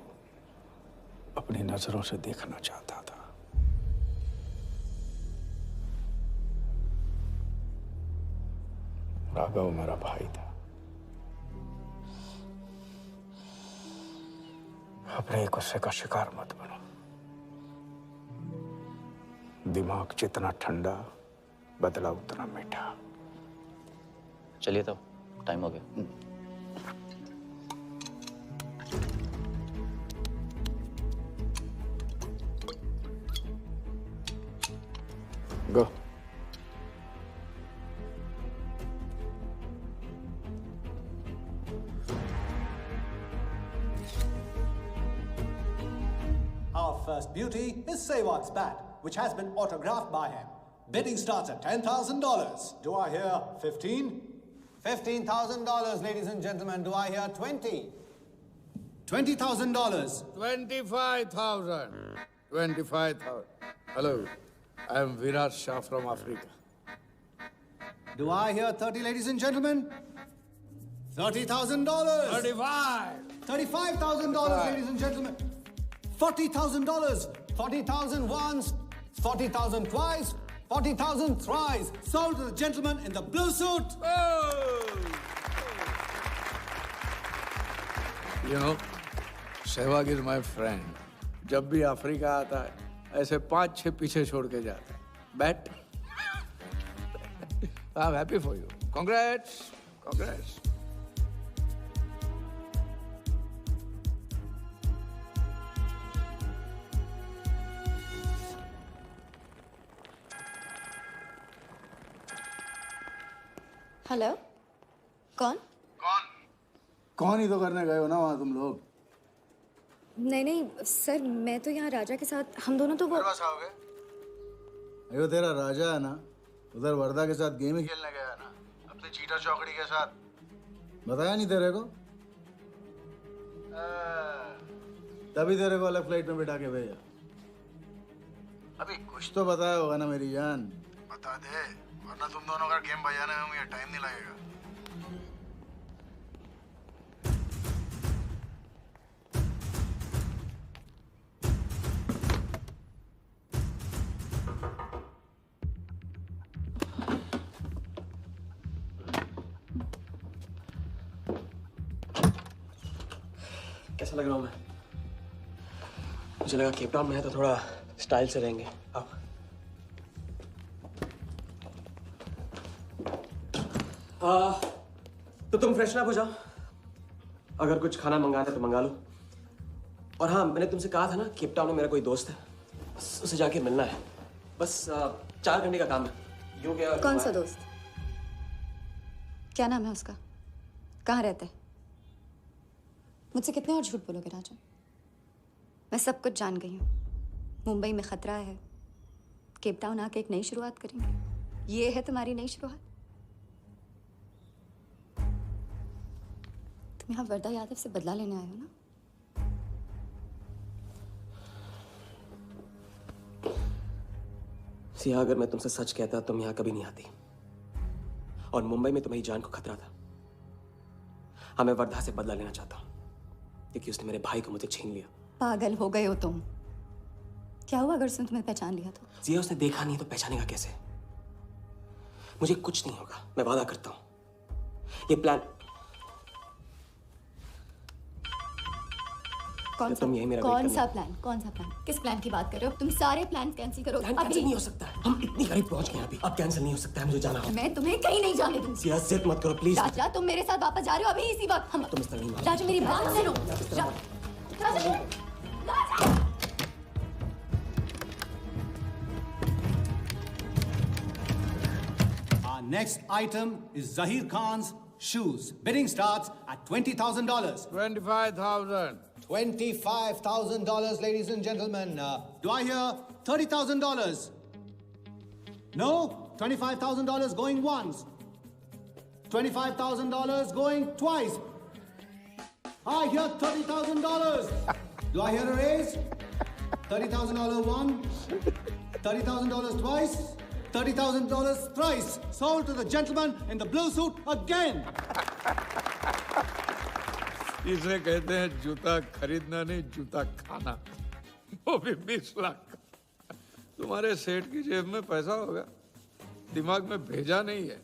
अपनी नजरों से देखना चाहता था। राघव मेरा भाई था। अपने गुस्से का शिकार मत बनो। दिमाग जितना ठंडा, बदला उतना मीठा। चलिए तो टाइम हो गया। गो। Our first beauty is Sehwag's bat, which has been autographed by him. Bidding starts at $10,000. Do I hear 15? $15,000, ladies and gentlemen. Do I hear 20? $20,000. 25,000. 25,000. Hello, I am Virat Shah from Africa. Do I hear 30, ladies and gentlemen? $30,000. 35. $35,000, ladies and gentlemen. $40,000. 40,000 once, 40,000 twice, 40,000 thrice. Sold to the gentleman in the blue suit. You know, Sehwag is my friend. जब भी Africa आता है, ऐसे 5-6 पीछे छोड़ के जाता है. Bet. I'm happy for you. Congrats. Congrats. Hello कौन? कौन ही तो करने गए हो ना वहाँ तुम लोग? नहीं नहीं सर, मैं तो यहाँ राजा के साथ, हम दोनों तो वो अयो तेरा राजा है ना, उधर वर्दा के साथ गेम ही खेलने गया है ना, अपने चीटा चौकड़ी के साथ. बताया नहीं तेरे को? तभी तेरे को अलग फ्लाइट में बिठा के भेजा. अभी कुछ तो बताया होगा ना मेरी जान. बता दे, वरना तुम दोनों का गेम बजाने में मुझे टाइम नहीं लगेगा. कैसा लग रहा हूँ मैं? मुझे लगा केप टाउन में है तो थोड़ा स्टाइल से रहेंगे. अब तो तुम फ्रेशन अप हो जाओ. अगर कुछ खाना मंगाना है तो मंगा लो. और हाँ, मैंने तुमसे कहा था ना, केप टाउन में मेरा कोई दोस्त है, बस उसे जाके मिलना है. बस 4 घंटे का काम है. यूं क्या? कौन सा दोस्त? क्या नाम है उसका? कहाँ रहता है? मुझसे कितने और झूठ बोलोगे राजा? मैं सब कुछ जान गई हूँ. मुंबई में खतरा है. केप टाउन आके एक नई शुरुआत करेंगे. ये है तुम्हारी नई शुरुआत? तुम यहाँ वर्दा यादव से बदला लेने आए हो ना? सिया, अगर मैं तुमसे सच कहता तुम यहाँ कभी नहीं आती. और मुंबई में तुम्हारी जान को खतरा था. हाँ, मैं वर्धा से बदला लेना चाहता हूँ क्योंकि उसने मेरे भाई को मुझे छीन लिया. पागल हो गए हो तुम. क्या हुआ अगर उसने तुम्हें पहचान लिया तो? जिया, उसने देखा नहीं तो पहचानेगा कैसे? मुझे कुछ नहीं होगा, मैं वादा करता हूं. ये प्लान कौन सा? तुम यही मेरा कौन सा प्लान? कौन सा प्लान? किस प्लान की बात कर रहे हो? तुम सारे प्लान कैंसिल करो. प्लान कैंसिल नहीं हो सकता. हम इतनी करीब पहुंच गए हैं अभी. अब कैंसिल नहीं हो सकता है. मुझे जाना होगा. मैं तुम्हें कहीं नहीं जाने दूंगी. जिया, जिद मत करो प्लीज. राजा, तुम मेरे साथ वापस जा रहे हो अभी इसी वक्त. हम तुम इस तरह नहीं मान. राजा, मेरी बात सुनो. राजा, Our next item is Zahir Khan's shoes. Bidding starts at $20,000. 25,000. $25,000, ladies and gentlemen. Do I hear $30,000? No? $25,000 going once. $25,000 going twice. I hear $30,000. Do I hear a raise? $30,000 once. $30,000 twice. $30,000 thrice. Sold to the gentleman in the blue suit again. इसे कहते हैं जूता खरीदना नहीं, जूता खाना. वो भी 20 लाख. तुम्हारे सेठ की जेब में पैसा होगा, दिमाग में भेजा नहीं है.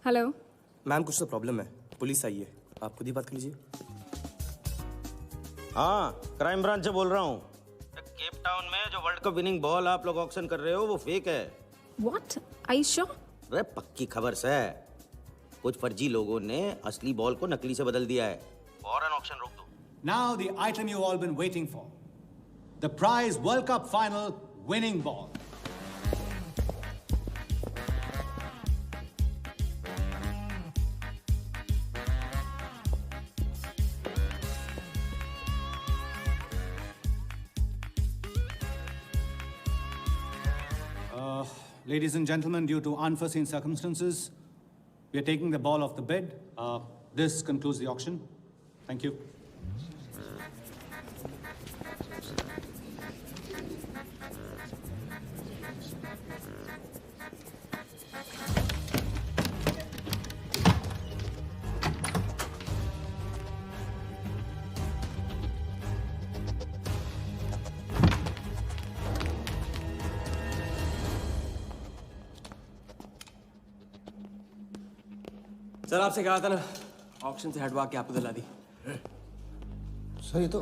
हेलो मैम, कुछ तो प्रॉब्लम है. पुलिस आई है, आप खुद ही बात कर लीजिए. हाँ, क्राइम ब्रांच से बोल रहा हूँ. केप टाउन में जो वर्ल्ड कप विनिंग बॉल आप लोग ऑक्शन कर रहे हो वो फेक है. व्हाट? Are you sure? अरे पक्की खबर से. कुछ फर्जी लोगों ने असली बॉल को नकली से बदल दिया है. फौरन ऑक्शन रोक दो. Now the item you all been waiting for. The prize World Cup final winning ball. Ladies and gentlemen, due to unforeseen circumstances, we are taking the ball off the bed. This concludes the auction. Thank you. Sir आपसे कहा था ना auction से हटवा के आपको दिला दी। Sir ये तो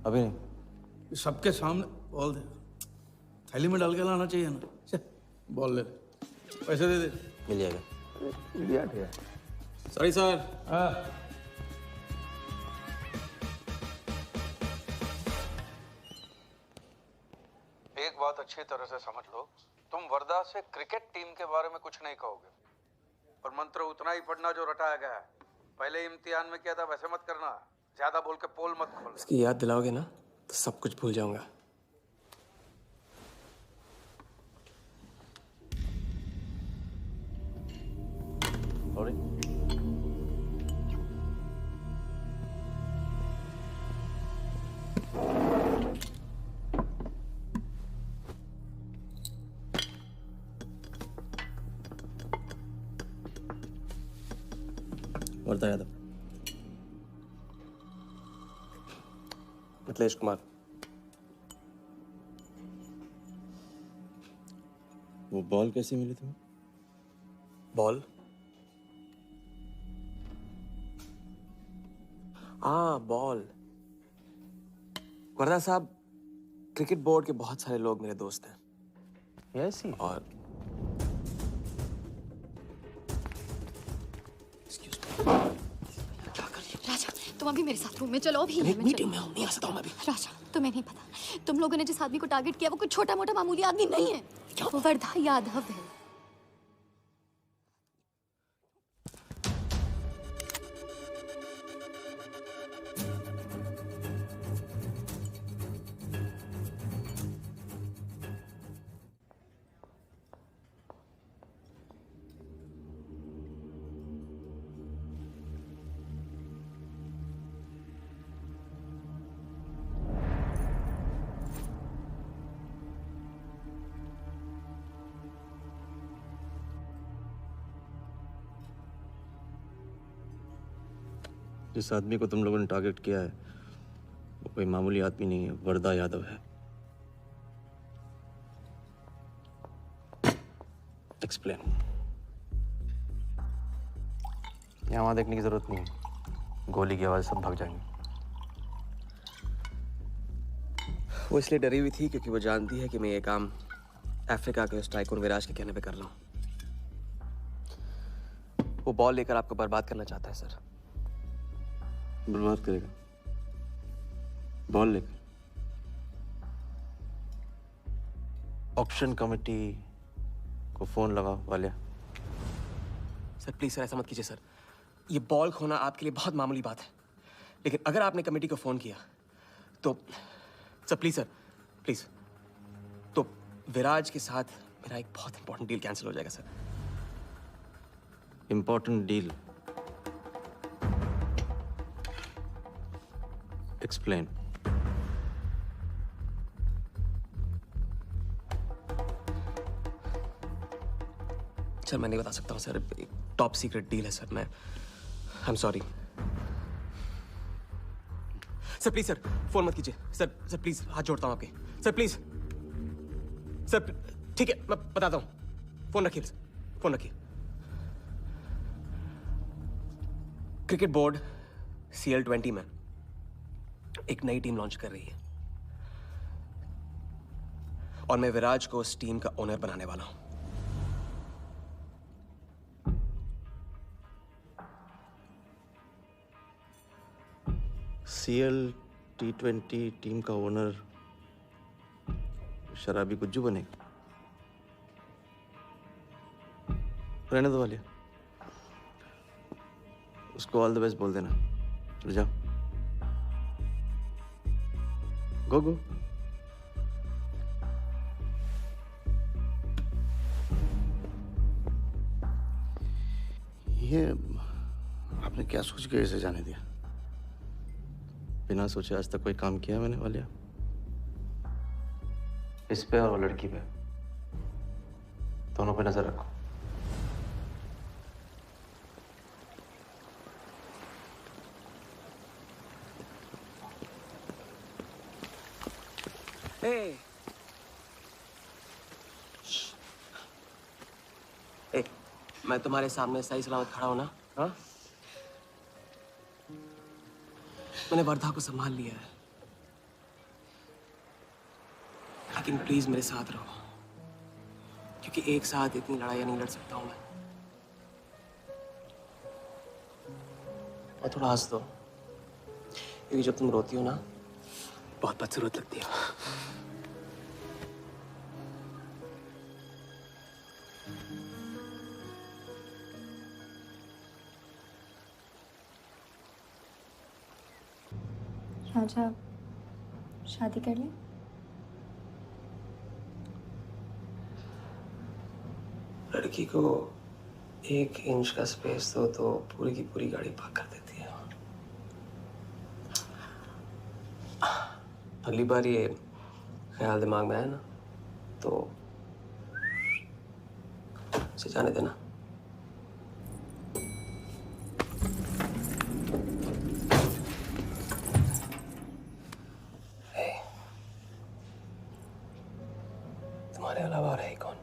अभी नहीं। सबके सामने बॉल दे, थैली में डाल के लाना चाहिए ना। बॉल ले, पैसे दे दे। मिल जाएगा। लिया ठीक है। Sorry sir. एक बात अच्छी तरह से समझ लो, तुम वर्धा से क्रिकेट टीम के बारे में कुछ नहीं कहोगे, पर मंत्र उतना ही पढ़ना जो रटाया गया है। पहले इम्तिहान में किया था वैसे मत करना, ज्यादा बोल के पोल मत खोल। इसकी याद दिलाओगे ना तो सब कुछ भूल जाऊंगा। वर्धा यादव। मिथिलेश कुमार। वो बॉल कैसे मिली तुम्हें? बॉल? हाँ बॉल। वर्धा साहब, क्रिकेट बोर्ड के बहुत सारे लोग मेरे दोस्त हैं। Yes he. और राजा, तुम अभी मेरे साथ रूम में चलो। अभी मीटिंग में हूँ, नहीं आ सकता हूँ मैं अभी। राजा, तुम्हें नहीं पता, तुम लोगों ने जिस आदमी को टारगेट किया वो कोई छोटा मोटा मामूली आदमी नहीं है। वो वर्धा यादव है। जिस आदमी को तुम लोगों ने टारगेट किया है वो कोई मामूली आदमी नहीं है, वर्धा यादव है। एक्सप्लेन। यहाँ वहाँ देखने की जरूरत नहीं है, गोली की आवाज सब भाग जाएंगे। वो इसलिए डरी हुई थी क्योंकि वो जानती है कि मैं ये काम अफ्रीका के उस टाइकून विराज के कहने पे कर रहा हूँ। वो बॉल लेकर आपको बर्बाद करना चाहता है सर। बर्बाद करेगा बॉल लेकर? ऑक्शन कमेटी को फोन लगाओ वालिया। सर प्लीज सर ऐसा मत कीजिए सर। ये बॉल खोना आपके लिए बहुत मामूली बात है, लेकिन अगर आपने कमेटी को फोन किया तो सर प्लीज तो विराज के साथ मेरा एक बहुत इंपॉर्टेंट डील कैंसिल हो जाएगा sir. Important deal? Explain. Sir मैं नहीं बता सकता हूँ सर, एक टॉप सीक्रेट डील है सर। मैं I am sorry sir. Please sir phone मत कीजिए सर प्लीज हाथ जोड़ता हूँ आपके सर प्लीज सर। ठीक है मैं बताता हूँ, फोन रखिए फोन रखिए। क्रिकेट बोर्ड CL20 में एक नई टीम लॉन्च कर रही है और मैं विराज को उस टीम का ओनर बनाने वाला हूं। CL T20 टीम का ओनर शराबी गुज्जू बनेगा? रहने दो वालिया, उसको ऑल द बेस्ट बोल देना। चल जाओ, गो गो। ये आपने क्या सोच के इसे जाने दिया? बिना सोचे आज तक कोई काम किया मैंने वालिया? इस पे और वो लड़की पे, दोनों पे नजर रखो। ए, मैं तुम्हारे सामने सही सलामत खड़ा हूं ना? हाँ? मैंने वर्धा को संभाल लिया है, लेकिन प्लीज मेरे साथ रहो, क्योंकि एक साथ इतनी लड़ाइयां नहीं लड़ सकता हूं मैं। और थोड़ा हंस दो, क्योंकि जब तुम रोती हो ना, बहुत बदसूरत लगती हो। राजा, शादी कर ले? लड़की को 1 इंच का स्पेस दो तो पूरी की पूरी गाड़ी पार्क कर देती है। अगली बार ये ख्याल दिमाग में आया ना, तो उसे जाने देना। तुम्हारे अलावा और है ही कौन?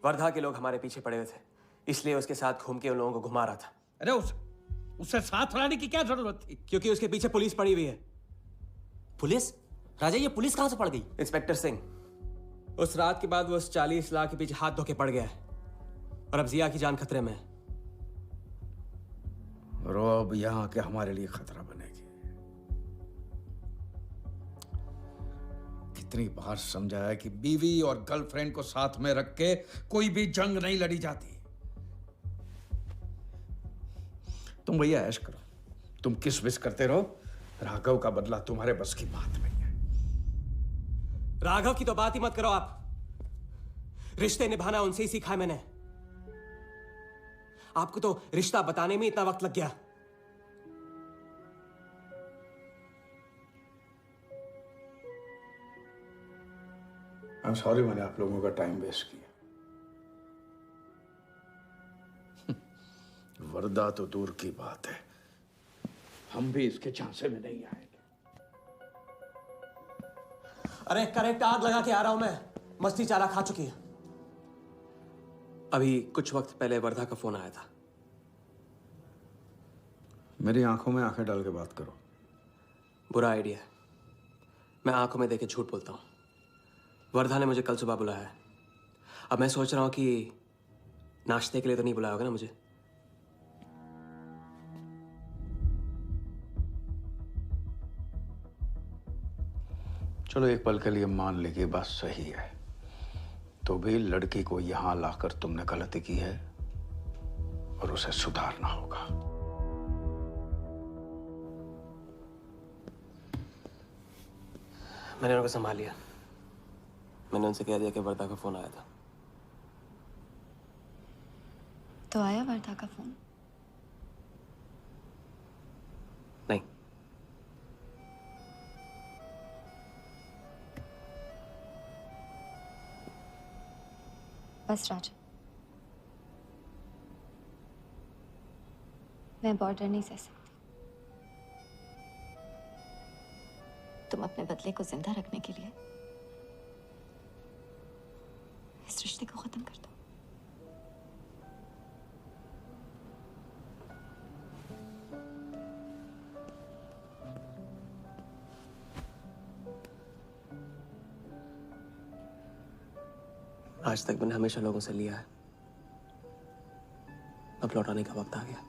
वर्धा के लोग हमारे पीछे पड़े हुए थे, इसलिए उसके साथ घूम के उन लोगों को घुमा रहा था। अरे उससे साथ लाने की क्या जरूरत थी? क्योंकि उसके पीछे पुलिस पड़ी हुई है। पुलिस? राजा, ये पुलिस कहां से पड़ गई? इंस्पेक्टर सिंह, उस रात के बाद वो उस 40 लाख के पीछे हाथ धो के पड़ गया है, और अब जिया की जान खतरे में है। और वो अब यहाँ के हमारे लिए खतरा बनेगी। कितनी बार समझाया कि बीवी और गर्लफ्रेंड को साथ में रख के कोई भी जंग नहीं लड़ी जाती। तुम भैया ऐश करो, तुम किस विस करते रहो। राघव का बदला तुम्हारे बस की बात नहीं है। राघव की तो बात ही मत करो आप। रिश्ते निभाना उनसे ही सीखा है मैंने। आपको तो रिश्ता बताने में इतना वक्त लग गया। I'm sorry मैंने आप लोगों का टाइम वेस्ट किया। वर्दा तो दूर की बात है, हम भी इसके झांसे में नहीं आएंगे। अरे करेक्ट आग लगा के आ रहा हूं मैं। मस्ती चारा खा चुकी है। अभी कुछ वक्त पहले वर्धा का फोन आया था। मेरी आंखों में आंखें डाल के बात करो। बुरा आइडिया है। मैं आंखों में देखे झूठ बोलता हूं। वर्धा ने मुझे कल सुबह बुलाया है। अब मैं सोच रहा हूं कि नाश्ते के लिए तो नहीं बुलाया होगा ना मुझे। चलो एक पल के लिए मान ले कि बात सही है, तो भी लड़की को यहां लाकर तुमने गलती की है और उसे सुधारना होगा। मैंने उनको संभाल लिया। मैंने उनसे कह दिया कि वर्धा का फोन आया था। तो आया वर्धा का फोन? नहीं। बस राजा, मैं बॉर्डर नहीं सह सकती। तुम अपने बदले को जिंदा रखने के लिए इस रिश्ते को खत्म कर दो। आज तक मैंने हमेशा लोगों से लिया है, अब लौटाने का वक्त आ गया।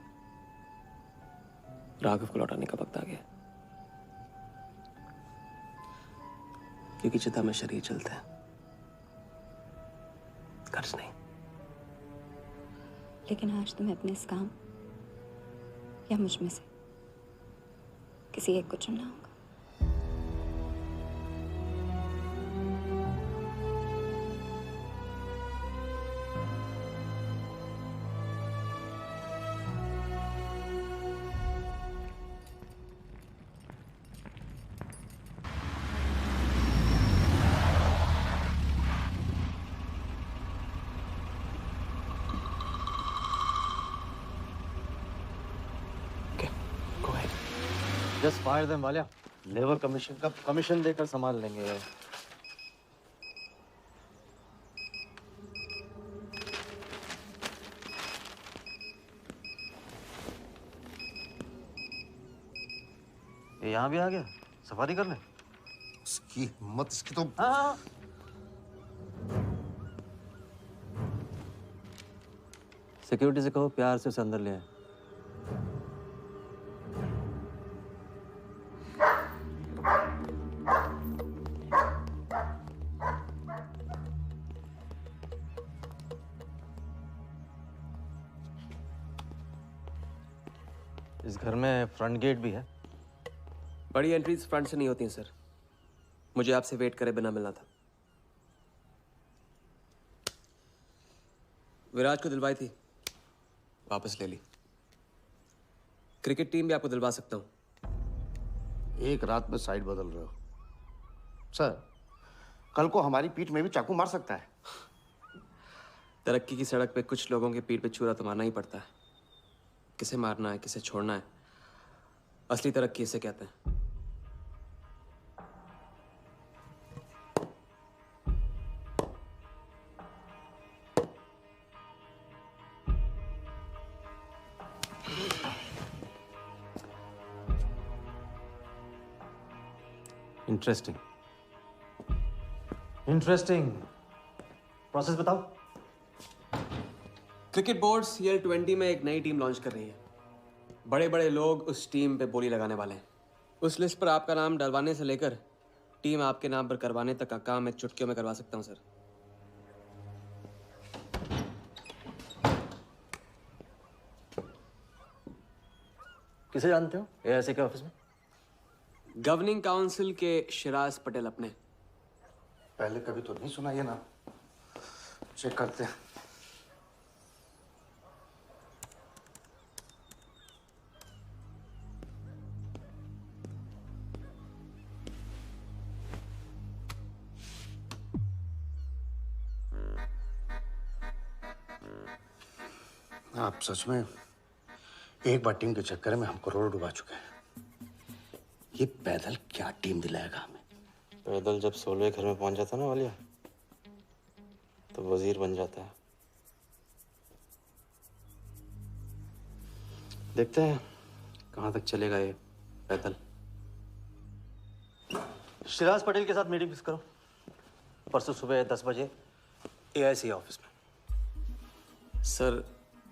राघव को लौटाने का वक्त आ गया, क्योंकि चिता में शरीर चलते हैं, कर्ज नहीं। लेकिन आज तुम्हें अपने इस काम या मुझ में से किसी एक को चुनना होगा। Just fire them Walia. Labour commission का कमीशन देकर संभाल लेंगे। ये यहाँ भी आ गया, सफारी कर ले। उसकी हिम्मत, इसकी तो। हाँ। सिक्योरिटी से कहो प्यार से उसे अंदर ले आए। इस घर में फ्रंट गेट भी है। बड़ी एंट्रीज फ्रंट से नहीं होती हैं सर, मुझे आपसे वेट करे बिना मिलना था। विराज को दिलवाई थी, वापस ले ली। क्रिकेट टीम भी आपको दिलवा सकता हूं। एक रात में साइड बदल रहे हो सर। कल को हमारी पीठ में भी चाकू मार सकता है। तरक्की की सड़क पे कुछ लोगों के पीठ पे छुरा तो मारना ही पड़ता है। किसे मारना है, किसे छोड़ना है, असली तरक्की इसे कहते हैं। Interesting interesting. प्रोसेस बताओ। क्रिकेट बोर्ड CL20 में एक नई टीम लॉन्च कर रही है। बड़े बड़े लोग उस टीम पे बोली लगाने वाले हैं। उस लिस्ट पर आपका नाम डलवाने से लेकर टीम आपके नाम पर करवाने तक का काम मैं चुटकियों में करवा सकता हूं सर। किसे जानते हो AIC के ऑफिस में? गवर्निंग काउंसिल के शिराज पटेल अपने। पहले कभी तो नहीं सुना ये ना। चेक करते हैं। आप सच में एक बार टीम के चक्कर में हम करोड़ डुबा चुके हैं। ये पैदल क्या टीम दिलाएगा हमें? पैदल जब 16वें घर में पहुंच जाता ना वालिया, तो वजीर बन जाता है। देखते हैं कहाँ तक चलेगा ये पैदल। शिराज पटेल के साथ मीटिंग फिक्स करो परसों सुबह 10 बजे AIC ऑफिस में। सर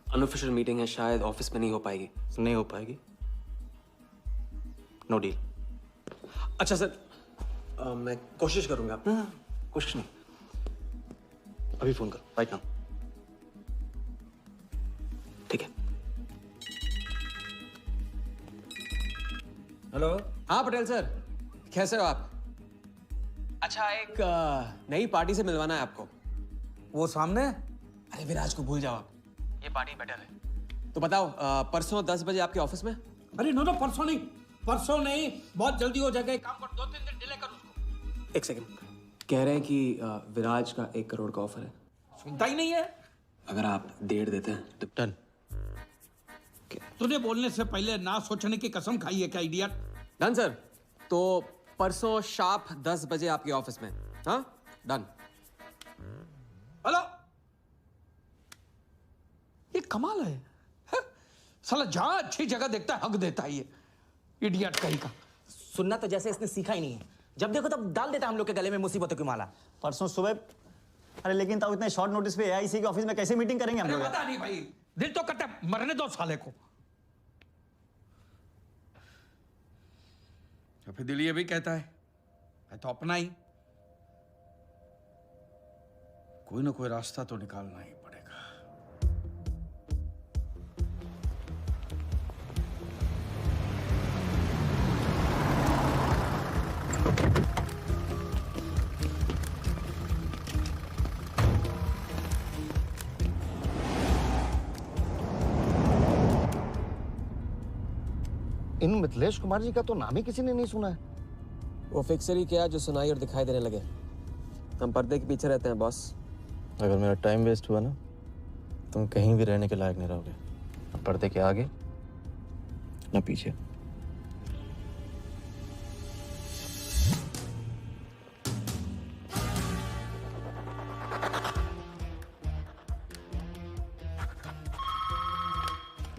अनऑफिशियल मीटिंग है, शायद ऑफिस में नहीं हो पाएगी। नहीं हो पाएगी? No deal. अच्छा सर, मैं कोशिश करूंगा। कुछ नहीं, अभी फोन करो राइट नाउ। ठीक है। हेलो। हाँ पटेल सर, कैसे हो आप? अच्छा, एक नई पार्टी से मिलवाना है आपको। वो सामने? अरे विराज को भूल जाओ आप, ये पार्टी बेटर है। तो बताओ परसों 10 बजे आपके ऑफिस में? अरे नो परसों नहीं, बहुत जल्दी हो जाएगा। एक काम कर, 2-3 दिन डिले कर उसको। एक सेकंड, कह रहे हैं कि विराज का 1 करोड़ का ऑफर है। सुनता ही नहीं है। अगर आप 1.5 देते हैं तो डन। तूने बोलने से पहले ना सोचने की कसम खाई है क्या इडियट? Done sir. तो परसों शार्प 10 बजे आपके ऑफिस में। हाँ डन। हेलो, ये कमाल है। साला जहां अच्छी जगह देखता है हक देता है ये इडियट कहीं का। सुनना तो जैसे इसने सीखा ही नहीं है। जब देखो तब डाल देता है हम लोग के गले में मुसीबतों की माला। परसों सुबह अरे लेकिन ताऊ इतने शॉर्ट नोटिस पे एआईसी के ऑफिस में कैसे मीटिंग करेंगे हम लोग? पता नहीं भाई, दिल तो करता है मरने दो साले को। तो फिर दिल ये भी कहता है तो अपना ही कोई ना कोई रास्ता तो निकालना ही पड़ेगा। इन मिथिलेश कुमार जी का तो नाम ही किसी ने नहीं सुना है। वो फिक्सर ही क्या जो सुनाई और दिखाई देने लगे। हम पर्दे के पीछे रहते हैं बॉस। अगर मेरा टाइम वेस्ट हुआ ना, तुम कहीं भी रहने के लायक नहीं रहोगे, ना पर्दे के आगे ना पीछे।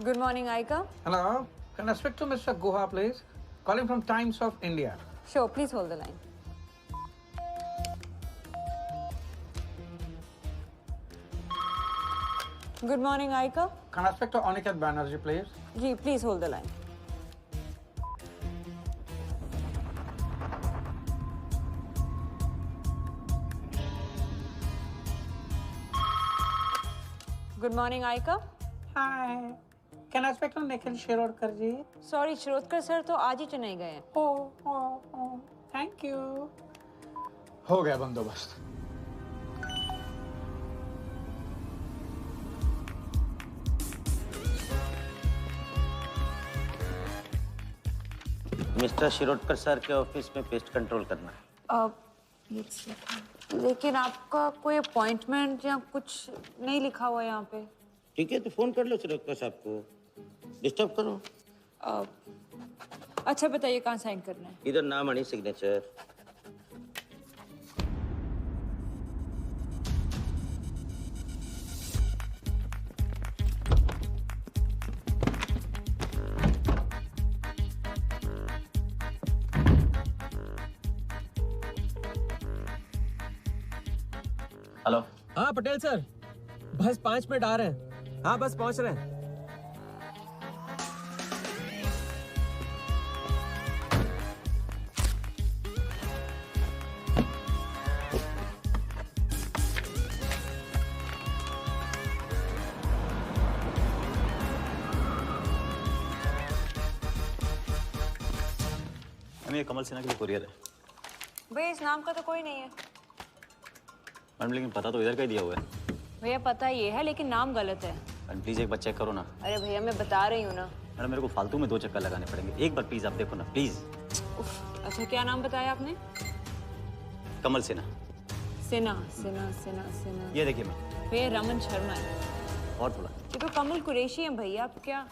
Good morning, Aika. Hello, can I speak to Mr. Guha, please? Calling from Times of India. Sure, please hold the line. Good morning, Aika. Can I speak to Aniket Banerjee, please? Ji, please hold the line. Good morning, Aika. Hi. Can I speak to Nikhil Shirodkar ji? Sorry, Shirodkar sir तो आज ही चेन्नई गए हैं. Oh, thank you. हो गया बंदोबस्त. Mister Shirodkar sir के office में pest control करना है। लेकिन आपका कोई अपॉइंटमेंट या कुछ नहीं लिखा हुआ यहाँ पे। ठीक है तो फोन कर लो शिरोडकर साहब को, डिस्टर्ब करो। अच्छा बताइए कहाँ साइन करना है? इधर नाम आणि सिग्नेचर। हेलो। हाँ पटेल सर, बस 5 मिनट आ रहे हैं। हाँ बस पहुंच रहे हैं। ये कमल सिन्हा के लिए कुरियर है। भैया इस नाम का तो कोई नहीं है। मैडम लेकिन पता तो इधर का ही दिया हुआ है। भैया पता ये है लेकिन नाम गलत है। मैडम प्लीज एक बार चेक करो ना। अरे भैया मैं बता रही हूँ ना। मैडम मेरे को फालतू में 2 चक्कर लगाने पड़ेंगे, एक बार प्लीज आप देखो ना प्लीज। अच्छा क्या नाम बताया आपने? कमल सिन्हा। सिन्हा सिन्हा सिन्हा सिन्हा। ये देखिए मैम। भैया रमन शर्मा है। और थोड़ा। ये तो कमल कुरैशी है भैया, आप क्या?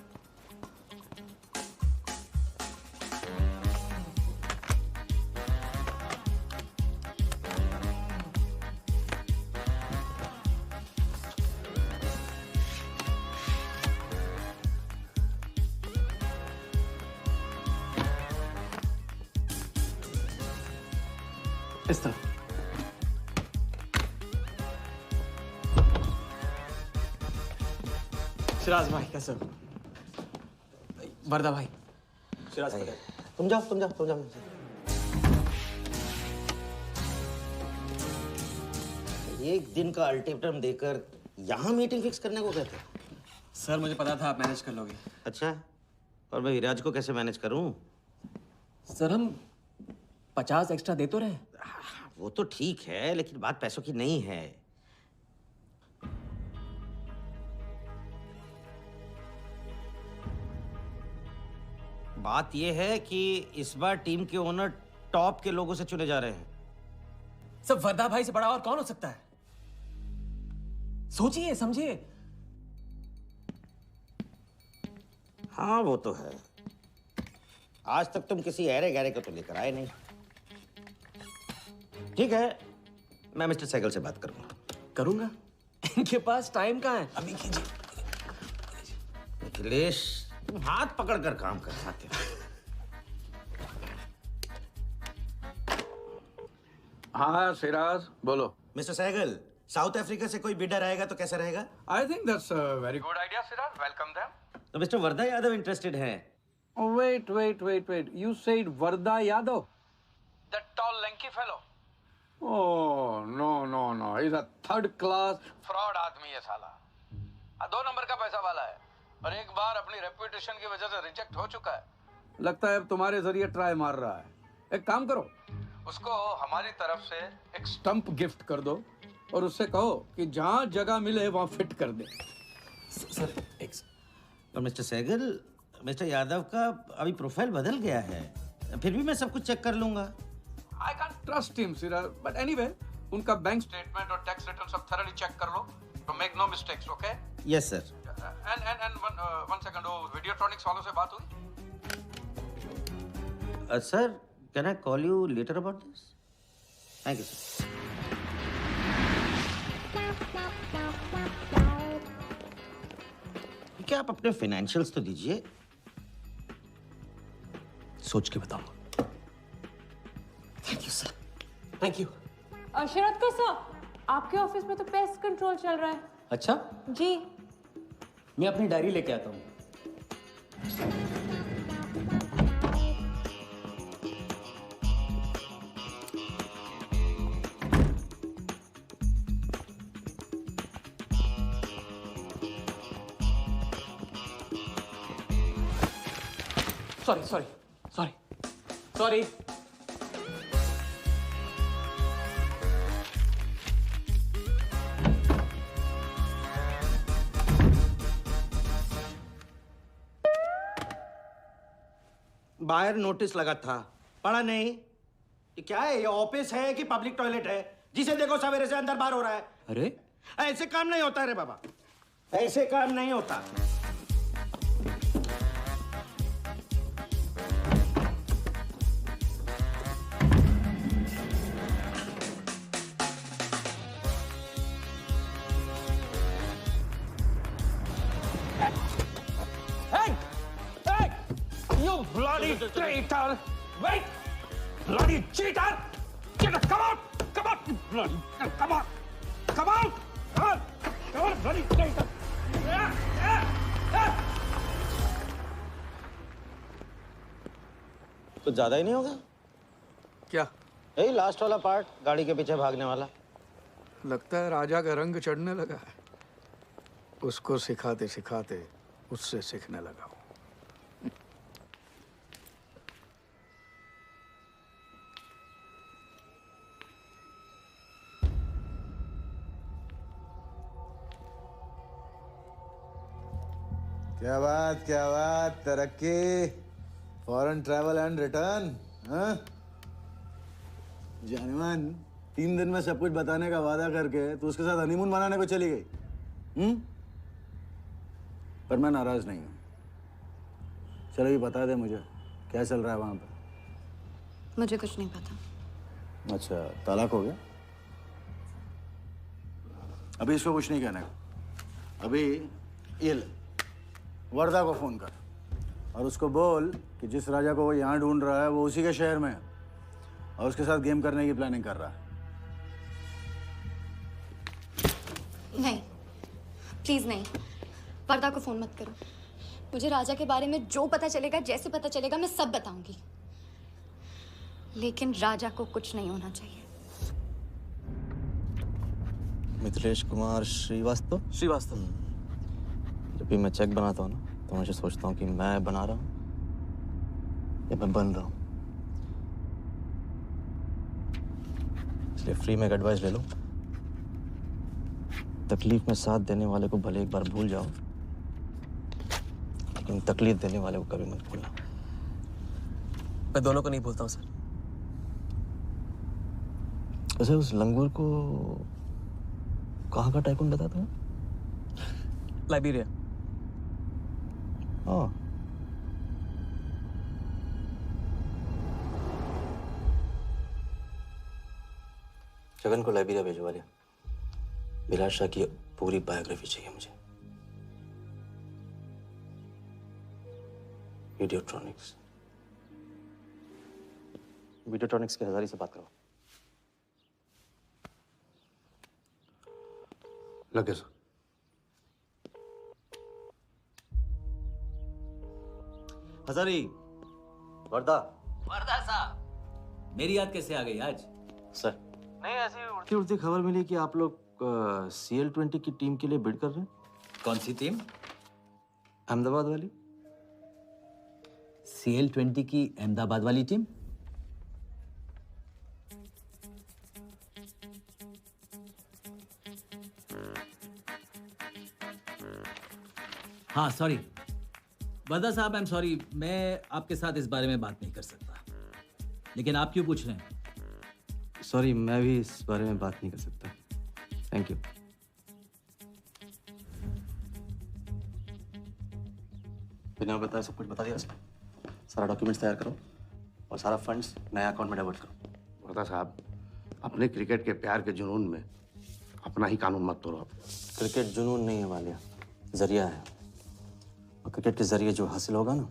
इस तरफ। सिराज भाई कैसे हो? वर्दा भाई। सिराज भाई। तुम जाओ। एक दिन का अल्टीमेटम देकर यहाँ मीटिंग फिक्स करने को कहते हैं? सर मुझे पता था आप मैनेज कर लोगे। अच्छा, और मैं विराज को कैसे मैनेज करूं? सर हम 50 एक्स्ट्रा दे तो रहे। वो तो ठीक है लेकिन बात पैसों की नहीं है। बात यह है कि इस बार टीम के ओनर टॉप के लोगों से चुने जा रहे हैं। सब वर्दा भाई से बड़ा और कौन हो सकता है? सोचिए समझिए। हाँ वो तो है। आज तक तुम किसी ऐरे गैरे को तो लेकर आए नहीं। ठीक है, मैं मिस्टर सहगल से बात करूंगा। इनके पास टाइम कहाँ है? अभी कीजिए। अखिलेश तुम हाथ पकड़कर काम कर पाते हो। हाँ सिराज बोलो। मिस्टर सहगल, साउथ अफ्रीका से कोई बिडर आएगा तो कैसा रहेगा? I think that's a very good idea, Siraj. Welcome them. तो मिस्टर वर्धा यादव इंटरेस्टेड है? Oh, wait. You said Varda Yadav? That tall, lanky fellow? Oh, no. He's a third class fraud आदमी है साला. 2 नंबर का पैसा वाला है और एक बार अपनी रेपुटेशन की वजह से रिजेक्ट हो चुका है. लगता है अब तुम्हारे जरिए ट्राई मार रहा है. एक काम करो, उसको हमारी तरफ से एक स्टंप गिफ्ट कर दो और उससे कहो कि जहाँ जगह मिले वहाँ फिट कर दे. सर और मिस्टर सहगल, मिस्टर यादव का अभी प्रोफाइल बदल गया है. फिर भी मैं सब कुछ चेक कर लूंगा. I can't trust him, Siraj. But anyway, उनका बैंक स्टेटमेंट और टैक्स रिटर्न सब thoroughly चेक कर लो. So make no mistakes, okay? Yes, sir. And one second, वो Videotronics वालों से बात हुई? Sir, can I call you later about this? Thank you, sir. क्या आप अपने फाइनेंशियल्स तो दीजिए. सोच के बताऊंगा. Thank you sir. Thank you. Sharad sir, आपके ऑफिस में तो पेस्ट कंट्रोल चल रहा है. अच्छा, जी. मैं अपनी डायरी लेके आता हूँ. Sorry. बाहर नोटिस लगा था, पढ़ा नहीं? ये क्या है? ये ऑफिस है कि पब्लिक टॉयलेट है? जिसे देखो सवेरे से अंदर बाहर हो रहा है. अरे ऐसे काम नहीं होता रे बाबा. ऐसे काम नहीं होता. You bloody traitor! Wait! Bloody cheater! Get up! Come out! Come out! You bloody! Come on! Come out! Come on, bloody traitor! कुछ ज्यादा ही नहीं होगा क्या? यही लास्ट वाला पार्ट, गाड़ी के पीछे भागने वाला. लगता है राजा का रंग चढ़ने लगा है. उसको सिखाते सिखाते उससे सीखने लगा हूं. क्या बात, तरक्की, फॉरेन ट्रैवल एंड रिटर्न. जानमान 3 दिन में सब कुछ बताने का वादा करके तू उसके साथ हनीमून मनाने को चली गई. पर मैं नाराज नहीं हूँ. चलो ये बता दे मुझे क्या चल रहा है वहां पर. मुझे कुछ नहीं पता. अच्छा, तलाक हो गया? अभी इसको कुछ नहीं कहना. अभी ये ले, वर्धा को फोन कर और उसको बोल कि जिस राजा को वो यहाँ ढूंढ रहा है वो उसी के शहर में है और उसके साथ गेम करने की प्लानिंग कर रहा है. नहीं, प्लीज नहीं. वर्धा को फोन मत करो. मुझे राजा के बारे में जो पता चलेगा, जैसे पता चलेगा, मैं सब बताऊंगी. लेकिन राजा को कुछ नहीं होना चाहिए. मिथिलेश कुमार श्रीवास्तव. जब भी मैं चेक बनाता हूँ ना तो मुझे सोचता हूँ कि मैं बना रहा हूँ या मैं बन रहा हूँ. इसलिए फ्री में एक एडवाइस ले लो. तकलीफ में साथ देने वाले को भले एक बार भूल जाओ, लेकिन तकलीफ देने वाले को कभी मत भूलना. मैं दोनों को नहीं भूलता हूँ सर. वैसे उस लंगूर को कहाँ का टाइकून बताया तुम्हें? लाइबेरिया. हाँ. जगन को लाइबेरिया भिजवा दिया. बिलाशा की पूरी बायोग्राफी चाहिए मुझे. वीडियोट्रॉनिक्स के हजारी से बात करो. लगे सर। हजारी, वर्दा। वर्दा साहब, मेरी याद कैसे आ गई आज? सर, नहीं, ऐसी उड़ती उड़ती खबर मिली कि आप लोग CL20 की टीम के लिए बिड कर रहे हैं। कौन सी टीम? अहमदाबाद वाली। CL20 की अहमदाबाद वाली टीम? हाँ, सॉरी वर्दा साहब, आई एम सॉरी, मैं आपके साथ इस बारे में बात नहीं कर सकता। लेकिन आप क्यों पूछ रहे हैं? सॉरी, मैं भी इस बारे में बात नहीं कर सकता। Thank you. बिना बताए सब कुछ बता दिया उसने। सारा डॉक्यूमेंट्स तैयार करो और सारा फंड्स नया अकाउंट में डाइवर्ट करो। वर्दा साहब, अपने क्रिकेट के प्यार के जुनून में अपना ही कानून मत तोड़ो। क्रिकेट जुनून नहीं है वालिया, जरिया है। और क्रिकेट के जरिए जो हासिल होगा ना,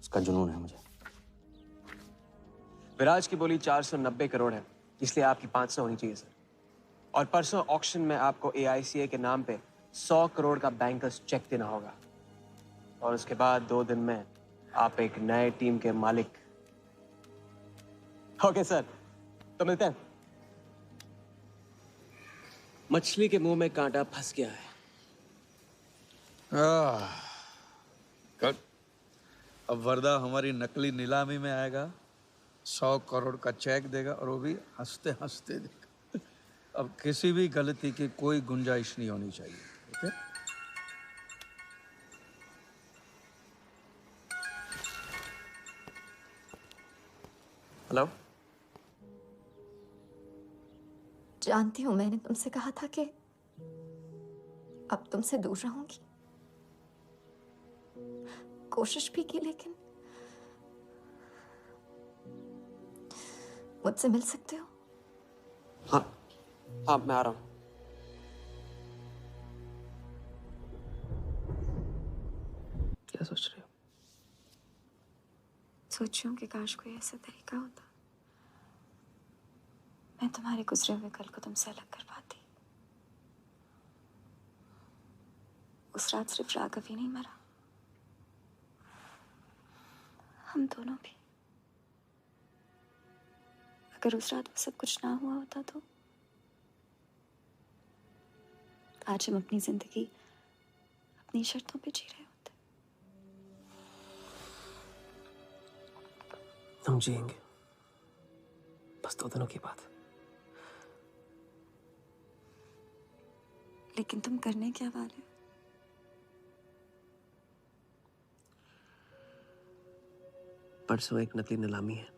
उसका जुनून है मुझे। विराज की बोली 490 करोड़ है, इसलिए आपकी 500 होनी चाहिए सर। और परसों ऑक्शन में आपको AICA के नाम पे 100 करोड़ का बैंकर्स चेक देना होगा। और उसके बाद 2 दिन में आप एक नए टीम के मालिक। ओके सर, तो मिलते हैं। मछली के मुंह में कांटा फंस गया है। गुड। अब वर्दा हमारी नकली नीलामी में आएगा, 100 करोड़ का चेक देगा और वो भी हंसते हंसते देगा। अब किसी भी गलती की कोई गुंजाइश नहीं होनी चाहिए। ओके? हेलो। जानती हूँ, मैंने तुमसे कहा था कि अब तुमसे दूर रहूंगी। कोशिश भी की, लेकिन मुझसे मिल सकते हो? हाँ, मैं आ रहा हूँ। क्या सोच रहे हो? सोच रही हूँ कि काश कोई ऐसा तरीका होता, मैं तुम्हारे गुजरे हुए कल को तुमसे अलग कर पाती। उस रात सिर्फ राघव ही नहीं मरा, हम दोनों भी। अगर उस रात वो सब कुछ ना हुआ होता तो आज हम अपनी जिंदगी अपनी शर्तों पे जी रहे होते। हम जिएंगे, बस 2 दिनों की बात। लेकिन तुम करने क्या वाले हो? परसों एक नकली नीलामी है,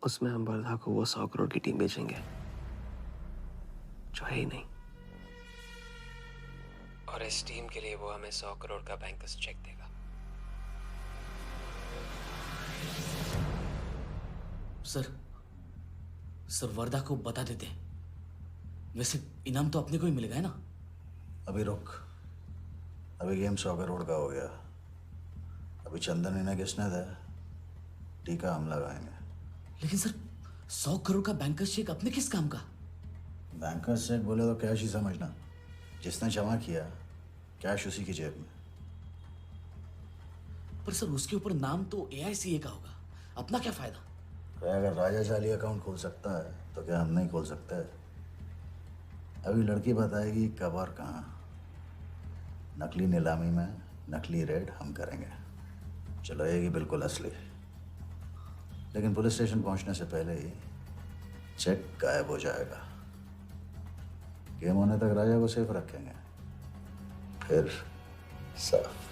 उसमें हम वर्धा को वो 100 करोड़ की टीम बेचेंगे जो है ही नहीं। और इस टीम के लिए वो हमें 100 करोड़ का बैंकर्स चेक देगा। सर वर्दा को बता देते हैं। वैसे इनाम तो अपने को ही मिलेगा है ना? अभी रुक, अभी गेम 100 करोड़ का हो गया। अभी चंदन इन्हें किसने था, टीका हम लगाएंगे। लेकिन सर 100 करोड़ का बैंकर्स चेक अपने किस काम का? बैंकर्स चेक बोले तो कैश ही समझना। जिसने जमा किया कैश उसी की जेब में। पर सर उसके ऊपर नाम तो AICA का होगा, अपना क्या फायदा? अगर राजा चाली अकाउंट खोल सकता है तो क्या हम नहीं खोल सकते? अभी लड़की बताएगी कब और कहाँ। नकली नीलामी में नकली रेड हम करेंगे, चलाएगी बिल्कुल असली। लेकिन पुलिस स्टेशन पहुंचने से पहले ही चेक गायब हो जाएगा। गेम होने तक राजा को सेफ रखेंगे, फिर साफ।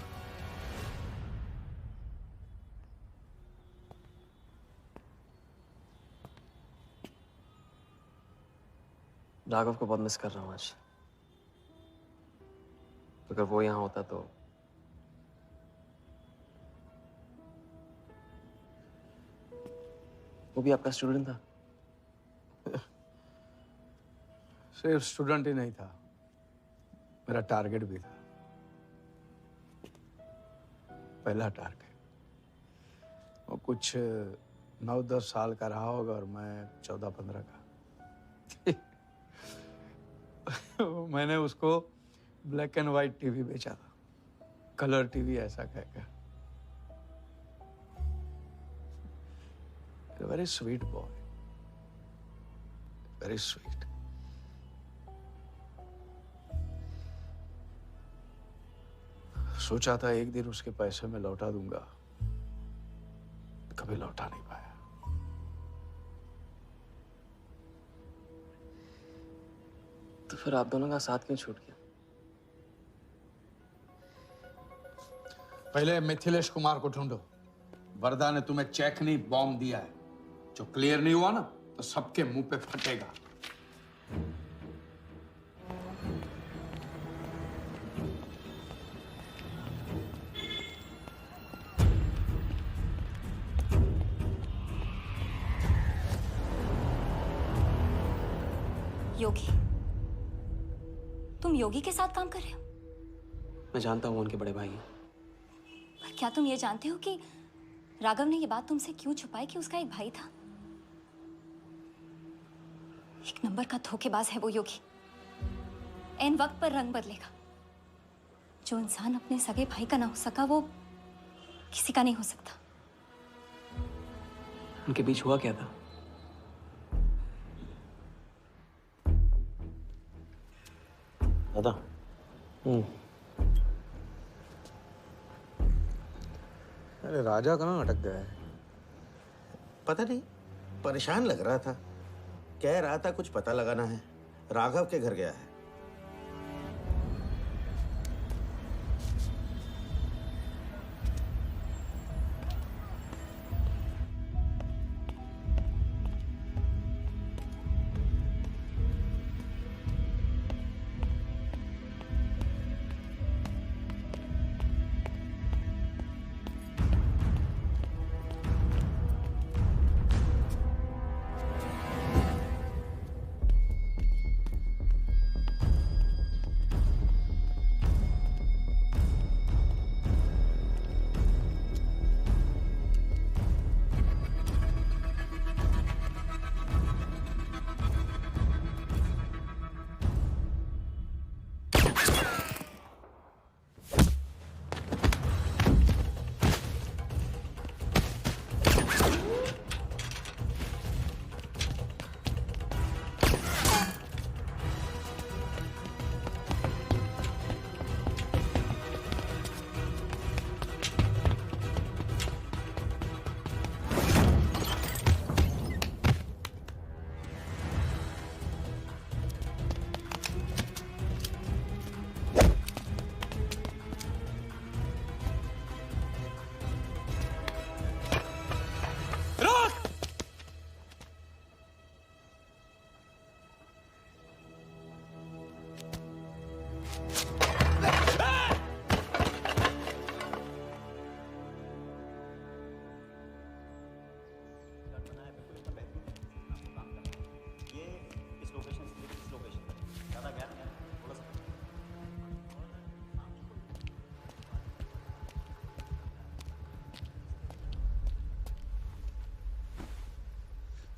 राघव को बहुत मिस कर रहा हूँ आज। अगर वो यहाँ होता तो वो भी आपका स्टूडेंट था। सिर्फ स्टूडेंट ही नहीं था, मेरा टारगेट भी था। पहला टारगेट। वो कुछ 9-10 साल का रहा होगा और मैं 14-15 का। मैंने उसको ब्लैक एंड वाइट टीवी बेचा था, कलर टीवी ऐसा कह कर। Very sweet boy, very sweet. सोचा था एक दिन उसके पैसे मैं लौटा दूंगा, कभी लौटा नहीं पाया। तो फिर आप दोनों का साथ क्यों छूट गया? पहले मिथिलेश कुमार को ढूंढो। वरदा ने तुम्हें चेक नहीं बॉम्ब दिया है, जो क्लियर नहीं हुआ ना तो सबके मुंह पे फटेगा। योगी, तुम योगी के साथ काम कर रहे हो? मैं जानता हूँ उनके बड़े भाई हैं। पर क्या तुम ये जानते हो कि राघव ने ये बात तुमसे क्यों छुपाई कि उसका एक भाई था? एक नंबर का धोखेबाज है वो योगी। ऐन वक्त पर रंग बदलेगा। जो इंसान अपने सगे भाई का ना हो सका वो किसी का नहीं हो सकता। उनके बीच हुआ क्या था? दादा, अरे राजा कहाँ अटक गया है? पता नहीं, परेशान लग रहा था। कह रहा था कुछ पता लगाना है, राघव के घर गया है।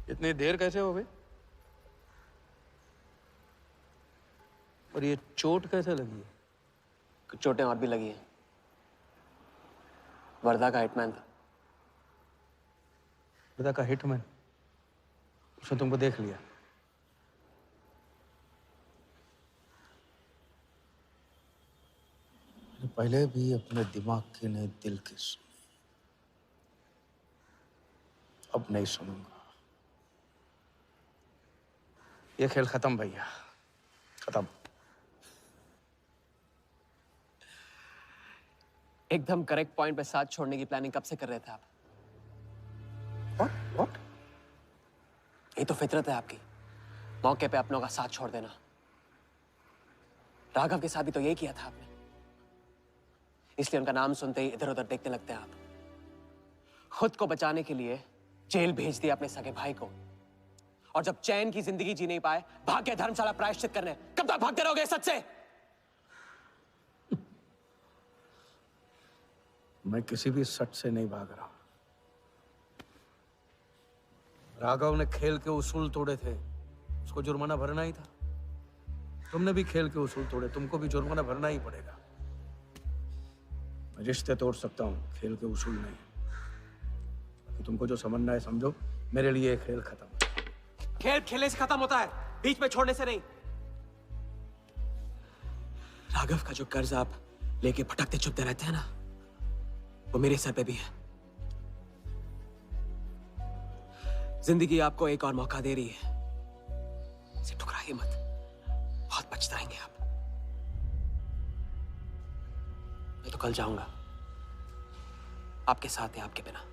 इतनी देर कैसे हो गई? और ये चोट कैसे लगी है? कुछ चोटें और भी लगी हैं। वर्धा का हिटमैन था। वर्धा का हिटमैन? उसने तुमको देख लिया? पहले भी अपने दिमाग की नहीं दिल की सुनी, अब नहीं सुनूंगा। ये खेल खत्म भैया, खत्म। एकदम करेक्ट पॉइंट पे साथ छोड़ने की प्लानिंग कब से कर रहे थे आप? What? ये तो फितरत है आपकी, मौके पे अपनों का साथ छोड़ देना। राघव के साथ भी तो यही किया था आपने, इसलिए उनका नाम सुनते ही इधर उधर देखने लगते हैं आप। खुद को बचाने के लिए जेल भेज दिया अपने सगे भाई को, और जब चैन की जिंदगी जी नहीं पाए भाग के धर्मशाला प्रायश्चित करने। कब तक भागते रहोगे सच से? मैं किसी भी सच से नहीं भाग रहा। राघव ने खेल के उसूल तोड़े थे, उसको जुर्माना भरना ही था। तुमने भी खेल के उसूल तोड़े, तुमको भी जुर्माना भरना ही पड़ेगा। मैं रिश्ते तोड़ सकता हूँ, खेल के उसूल नहीं। बाकी तुमको जो समझना है समझो, मेरे लिए ये खेल खत्म। खेल खेलने से खत्म होता है, बीच में छोड़ने से नहीं। राघव का जो कर्ज आप लेके भटकते चुपते रहते हैं ना, वो मेरे सर पे भी है। जिंदगी आपको एक और मौका दे रही है, इसे ठुकराइए मत, बहुत पछताएंगे आप। मैं तो कल जाऊंगा, आपके साथ है, आपके बिना।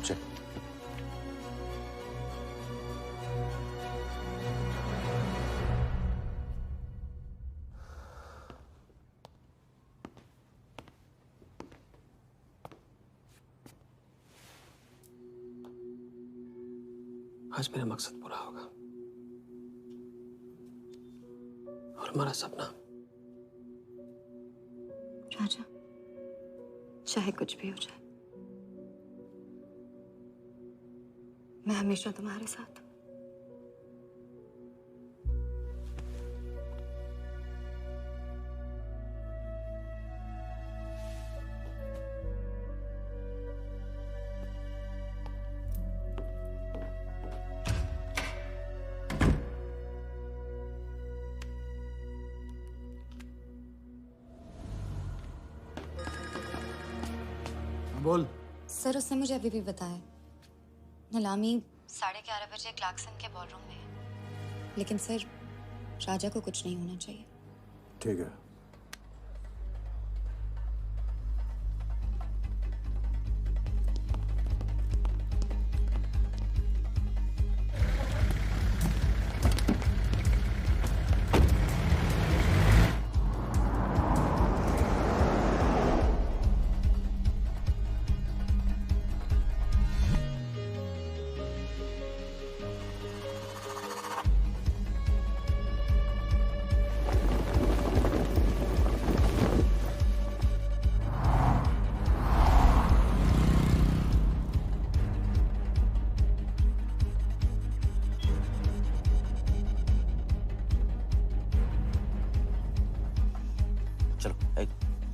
check. आज मेरा मकसद पूरा होगा और हमारा सपना। राजा, चाहे कुछ भी हो जाए, मैं हमेशा तुम्हारे साथ हूं। बोल। सर, उसने मुझे अभी भी बताया, नीलामी 11:30 बजे क्लार्कसन के बॉलरूम में है। लेकिन सर, राजा को कुछ नहीं होना चाहिए। ठीक है।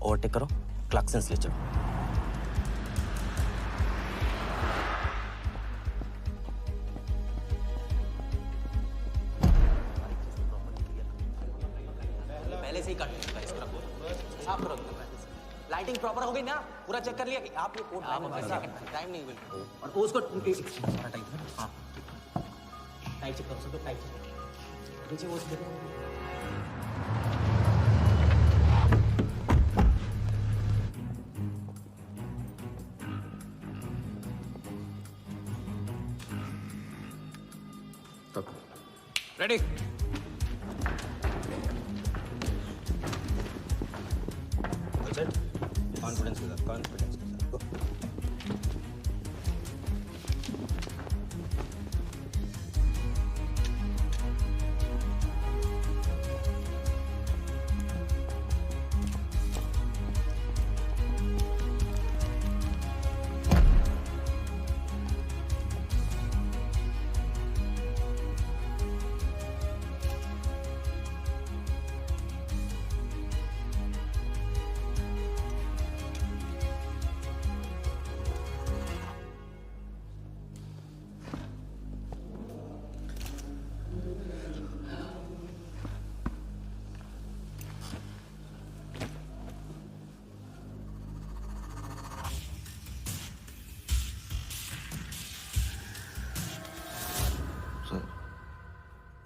ओवरटेक करो, क्लार्कसन ले चलो। पहले से ही कट चुका है, इसको रखो, साफ करो। लाइटिंग प्रॉपर हो गई ना? पूरा चेक कर लिया कि आप ये कोड टाइम नहीं बिल्कुल। और उसको सारा टाइम हाँ टाइट चेक करो, सब टाइट नीचे वो देखो। रेडी? कॉन्फिडेंस के साथ, कॉन्फिडेंस के साथ।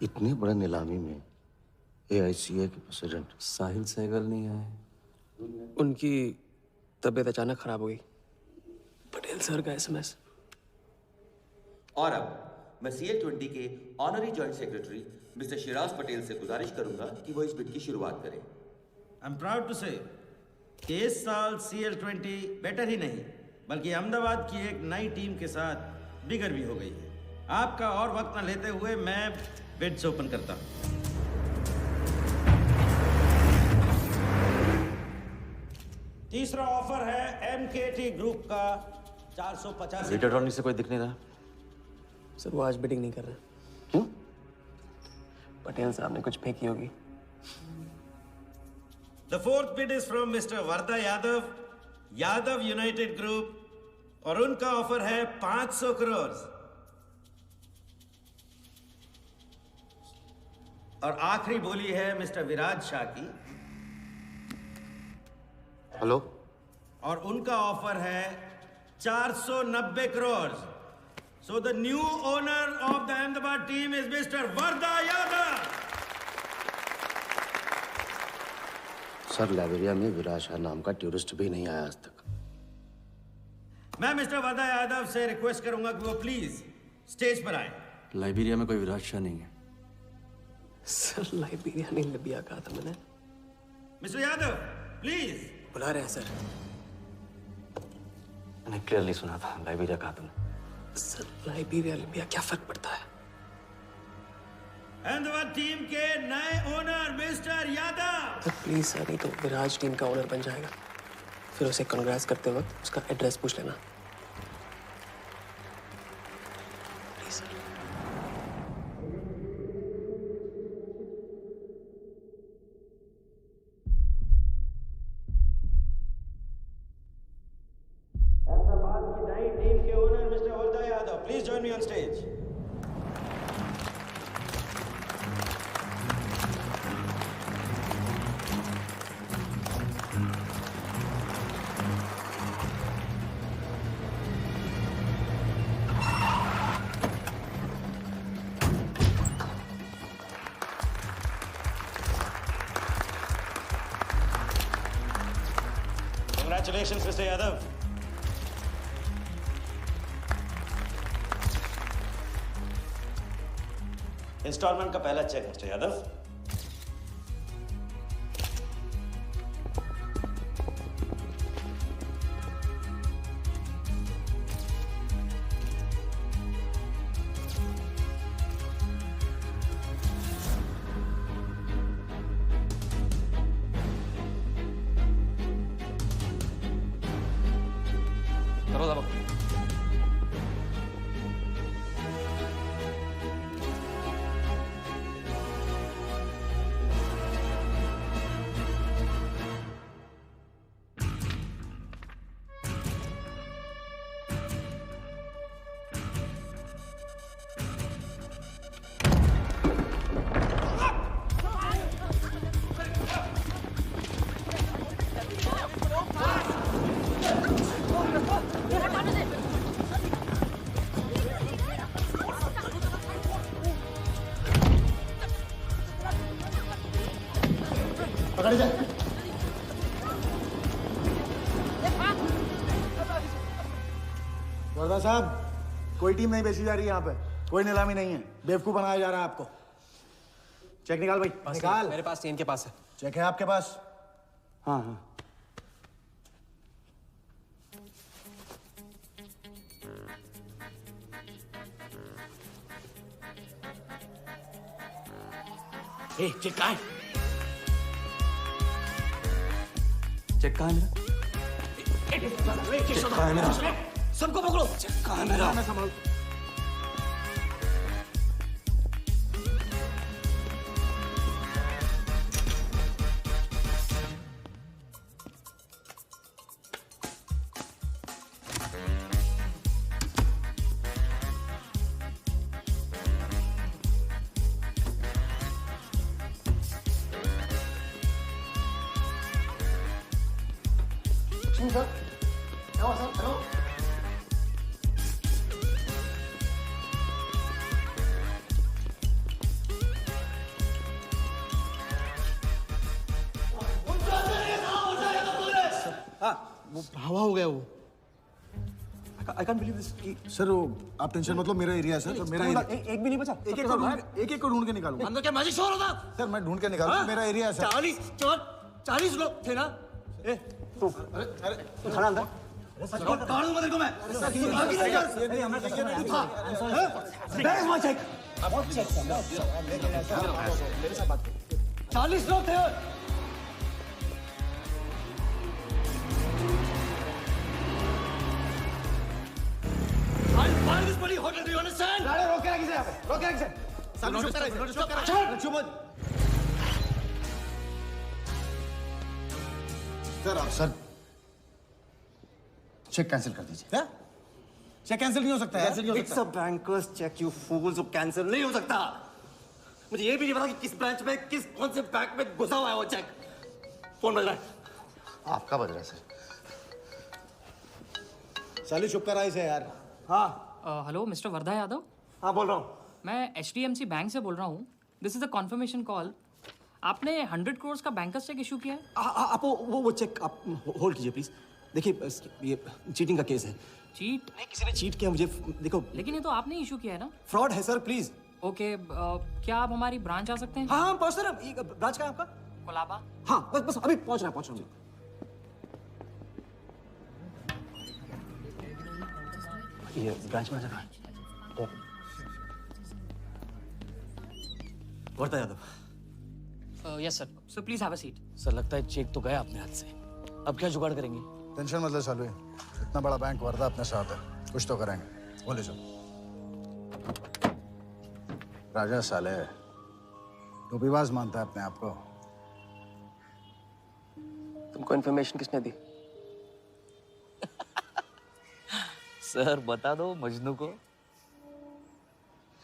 इतनी बड़ी नीलामी में AICA के प्रेसिडेंट साहिल सहगल नहीं आए। उनकी तबीयत अचानक खराब हो गई, पटेल सर का एसएमएस। और अब मैं CL20 के honorary joint secretary mister Shiraz Patel से गुजारिश करूंगा कि वो इस बिड की शुरुआत करें। आई एम प्राउड टू से कि इस साल CL20 बेटर ही नहीं बल्कि अहमदाबाद की एक नई टीम के साथ बिगर भी हो गई है। आपका और वक्त न लेते हुए मैं बिड्स ओपन करता हूं। तीसरा ऑफर है MKT ग्रुप का 450। रीड अटॉर्नी से कोई दिख नहीं रहा। सर वो आज बिडिंग नहीं कर रहे। क्यों? पटेल साहब ने कुछ फेंकी होगी। The fourth bid is from Mr. Varda Yadav, Yadav United Group, और उनका ऑफर है 500 करोड़। और आखिरी बोली है मिस्टर विराज शाह की। हेलो। और उनका ऑफर है 490 crore. So the new owner of the Ahmedabad team is Mr. Varda Yadav. Sir Liberia में विराज शाह नाम का टूरिस्ट भी नहीं आया आज तक। मैं मिस्टर वर्दा यादव से रिक्वेस्ट करूंगा कि वो प्लीज स्टेज पर आए। लाइबेरिया में कोई विराज शाह नहीं है। सर लाइबेरिया नहीं लिबिया कहा था मैंने। Mister Yadav please. बुला रहे हैं सर। मैंने क्लियरली सुना था लाइबेरिया कहा तुमने। सर लाइबेरिया लिबिया क्या फर्क पड़ता है? अहमदाबाद टीम के नए owner mister Yadav. Sir please sir, नहीं तो विराज टीम का ओनर बन जाएगा। फिर उसे कांग्रेस करते वक्त उसका एड्रेस पूछ लेना। Please sir. अहमदाबाद की नई टीम के owner mister Varda Yadav, please join me on stage. Congratulations, Mr. Yadav. Installment का पहला चेक मिस्टर यादव। करो दबा। पकड़ जा। वर्दा साहब, कोई टीम नहीं बेची जा रही यहाँ पे। कोई नीलामी नहीं है। बेवकूफ बनाया जा रहा है आपको। चेक निकाल भाई, निकाल। मेरे पास इनके पास है। चेक है आपके पास? हाँ हाँ। चेक कहाँ है? चेक कहाँ है मेरा? चेक कहाँ है मेरा? सबको पकड़ो। चेक कहाँ है मेरा? संभाल। हवा हो गया वो। आई कांट बिलीव दिस कि सर वो आप टेंशन मत लो, मेरा एरिया है सर, मेरा एरिया एक भी नहीं बचा। एक को ढूंढ के निकालूंगा। अंदर क्या मैजिक शो हो रहा था? सर मैं ढूंढ के निकालूंगा, मेरा एरिया है सर। 40 लोग थे ना? ए तू तू खाना अंदर काट दूंगा तेरे को मैं। नहीं हमने तू था। बैग वहां चेक। अब चेक मेरे साथ बात कर। 40 लोग थे। Why this bloody hotel? Do you understand? रोक के रखिए यहाँ पे, रोक के रखिए। चुप कर। सर चेक कैंसिल कर दीजिए। क्या? चेक कैंसिल नहीं हो सकता है? It's a banker's check, you fools, वो कैंसिल नहीं हो सकता। मुझे ये भी नहीं पता कि किस ब्रांच में, कौन से बैंक में घुसा हुआ है वो चेक। फोन बज रहा है। आपका बज रहा है सर। साली चुप कर आई से यार। हाँ हेलो मिस्टर वर्धा यादव। हाँ बोल रहा हूँ। मैं HDMC बैंक से बोल रहा हूँ। This is a confirmation call. आपने 100 करोड़ का बैंकर्स चेक इशू किया है? आप वो चेक आप होल्ड कीजिए प्लीज। देखिए ये चीटिंग का केस है। चीट? नहीं, किसी ने चीट किया मुझे, देखो। लेकिन ये तो आपने इशू किया है ना? फ्रॉड है सर, प्लीज। ओके क्या आप हमारी ब्रांच आ सकते हैं? हाँ पहुँच रहे। ब्रांच का है आपका? कोलाबा। हाँ बस अभी पहुँच रहा हूँ। ये ब्रांच में जगह Wardha Yadav. Yes sir. So please have a seat. Sir लगता है चेक तो गया अपने हाथ से। अब क्या जुगाड़ करेंगे? टेंशन मत ले सालू, इतना बड़ा बैंक वर्धा अपने साथ है, कुछ तो करेंगे। बोले जाओ। राजा साले टोपीबाज मानता है अपने आप को। तुमको इन्फॉर्मेशन किसने दी? सर बता दो मजनू को।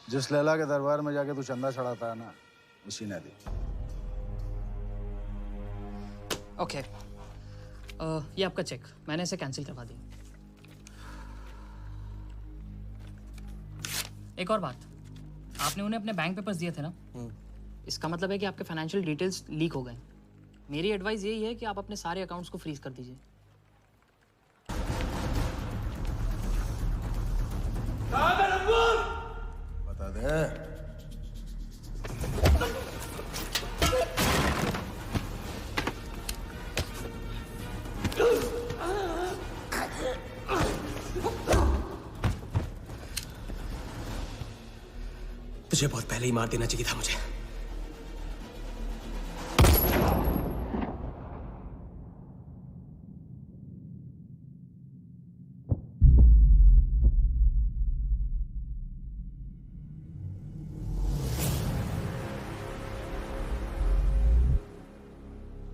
जिस लैला के दरबार में जाके तू चंदा चढ़ाता है ना, उसी ने दी। ओके ये आपका चेक, मैंने इसे कैंसिल करवा दी। एक और बात, आपने उन्हें अपने बैंक पेपर्स दिए थे ना? इसका मतलब है कि आपके फाइनेंशियल डिटेल्स लीक हो गए। मेरी एडवाइस यही है कि आप अपने सारे अकाउंट्स को फ्रीज कर दीजिए। बता दे। तुझे बहुत पहले ही मार देना चाहिए था मुझे।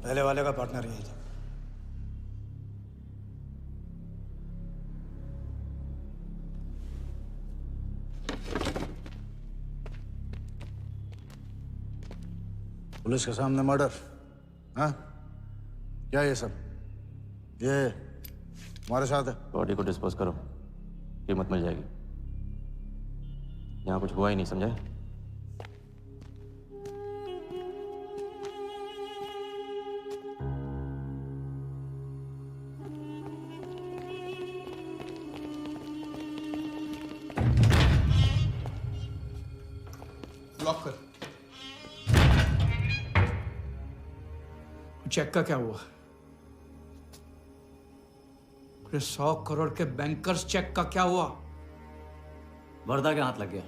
पहले वाले का पार्टनर यही था। पुलिस के सामने मर्डर? हाँ क्या ये सब? ये हमारे साथ है। बॉडी को डिस्पोज करो, कीमत मिल जाएगी। यहाँ कुछ हुआ ही नहीं, समझे? लॉक कर। चेक का क्या हुआ? 100 करोड़ के बैंकर्स चेक का क्या हुआ? वर्धा के हाथ लग गया।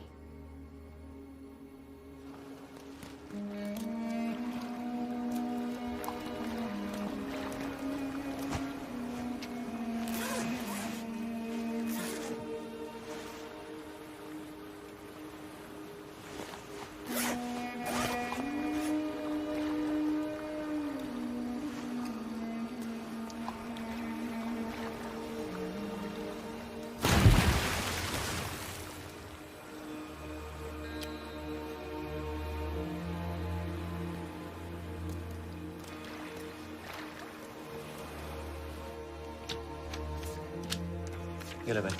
ये ले भाई।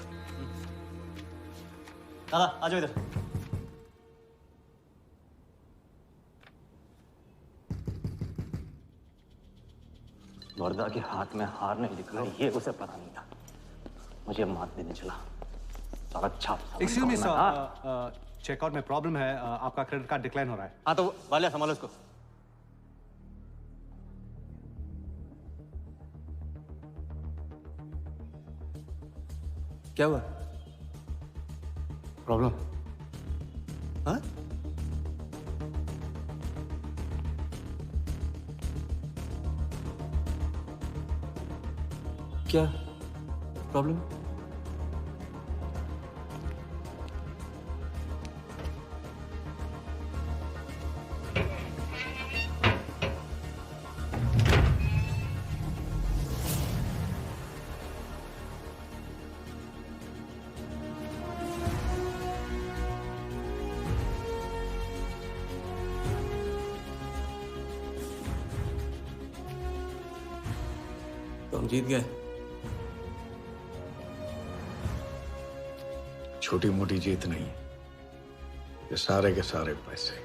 दादा आ जाओ इधर। वर्धा के हाथ में हार नहीं दिख रहा, ये उसे पता नहीं था। मुझे मात देने चला। साला छाप। एक्सक्यूज मी सर, चेकआउट में प्रॉब्लम है, आपका क्रेडिट कार्ड डिक्लाइन हो रहा है। हाँ तो वाले संभालो इसको। क्या हुआ? प्रॉब्लम? हाँ? क्या प्रॉब्लम? तो हम जीत गए। छोटी मोटी जीत नहीं, ये सारे के सारे पैसे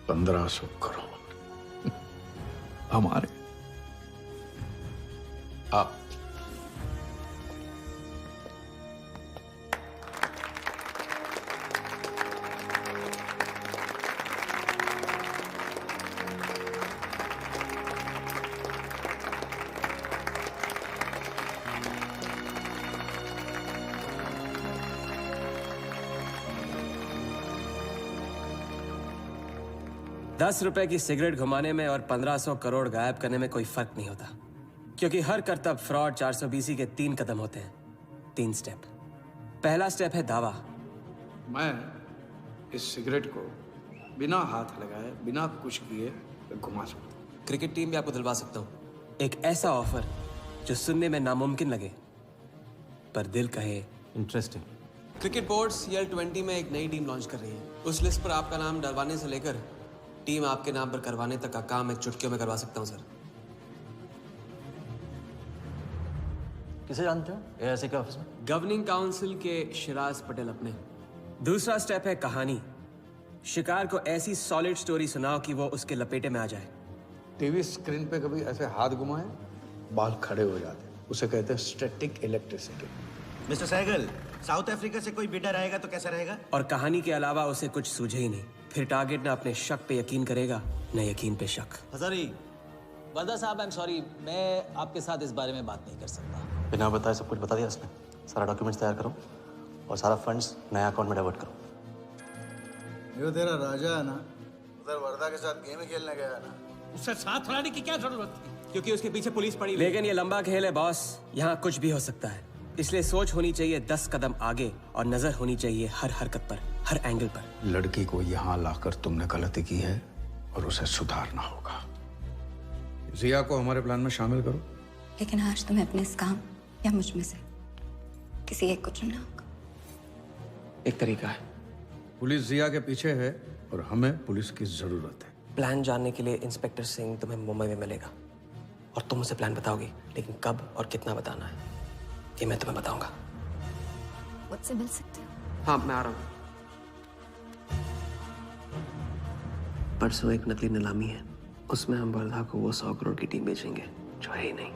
1500 करोड़ हमारे। आप ₹10 की सिगरेट घुमाने में और 1500 करोड़ गायब करने में कोई फर्क नहीं होता, क्योंकि हर करतब फ्रॉड 420 के 3 कदम होते हैं, 3 स्टेप। पहला स्टेप है दावा। मैं इस सिगरेट को बिना हाथ लगाए, बिना कुछ किए घुमा सकता हूँ। क्रिकेट टीम भी आपको दिलवा सकता हूँ, एक ऐसा ऑफर जो सुनने में नामुमकिन लगे पर दिल कहे इंटरेस्टिंग। क्रिकेट बोर्ड CL20 में एक नई टीम लॉन्च कर रही है। उस लिस्ट पर आपका नाम डलवाने से लेकर टीम आपके नाम पर करवाने तक का काम मैं चुटकियों में करवा सकता हूँ सर। किसे जानते हो AIC के ऑफिस में? गवर्निंग काउंसिल के शिराज पटेल अपने। दूसरा स्टेप है कहानी। शिकार को ऐसी सॉलिड स्टोरी सुनाओ कि वो उसके लपेटे में आ जाए। टीवी स्क्रीन पे कभी ऐसे हाथ घुमाए, बाल खड़े हो जाते, उसे कहते हैं static electricity. Mister Sehgal, South Africa से कोई बिडर आएगा तो कैसा रहेगा? और कहानी के अलावा उसे कुछ सूझे ही नहीं, फिर टारगेट ना अपने शक पे यकीन करेगा न यकीन पे शक। हजारी, वर्दा साहब, आई एम सॉरी, मैं आपके साथ इस बारे में बात नहीं कर सकता। बिना बताए सब कुछ बता दिया उसने। सारा डॉक्यूमेंट्स तैयार करो और सारा फंड्स नया अकाउंट में डाइवर्ट करो। जो तेरा राजा है ना, उधर वर्दा के साथ गेम खेलने गया है ना, उससे साथ लाने की क्या जरूरत थी? क्योंकि उसके पीछे पुलिस पड़ी। लेकिन ये लंबा खेल है बॉस, यहाँ कुछ भी हो सकता है। इसलिए सोच होनी चाहिए 10 कदम आगे और नजर होनी चाहिए हर हरकत पर, हर एंगल पर। लड़की को यहाँ लाकर तुमने गलती की है और उसे सुधारना होगा। जिया को हमारे प्लान में शामिल करो। लेकिन आज तुम्हें अपने इस काम या मुझ में से किसी एक को चुनना होगा। एक तरीका है। पुलिस जिया के पीछे है और हमें पुलिस की जरूरत है। प्लान जानने के लिए इंस्पेक्टर सिंह तुम्हें मुंबई में मिलेगा और तुम उसे प्लान बताओगी, लेकिन कब और कितना बताना है ये मैं तुम्हें बताऊंगा। मुझसे मिल सकते हो? हाँ, मैं आ रहा हूँ। परसों एक नकली नीलामी है, उसमें हम वर्धा को वो 100 करोड़ की टीम बेचेंगे जो है ही नहीं।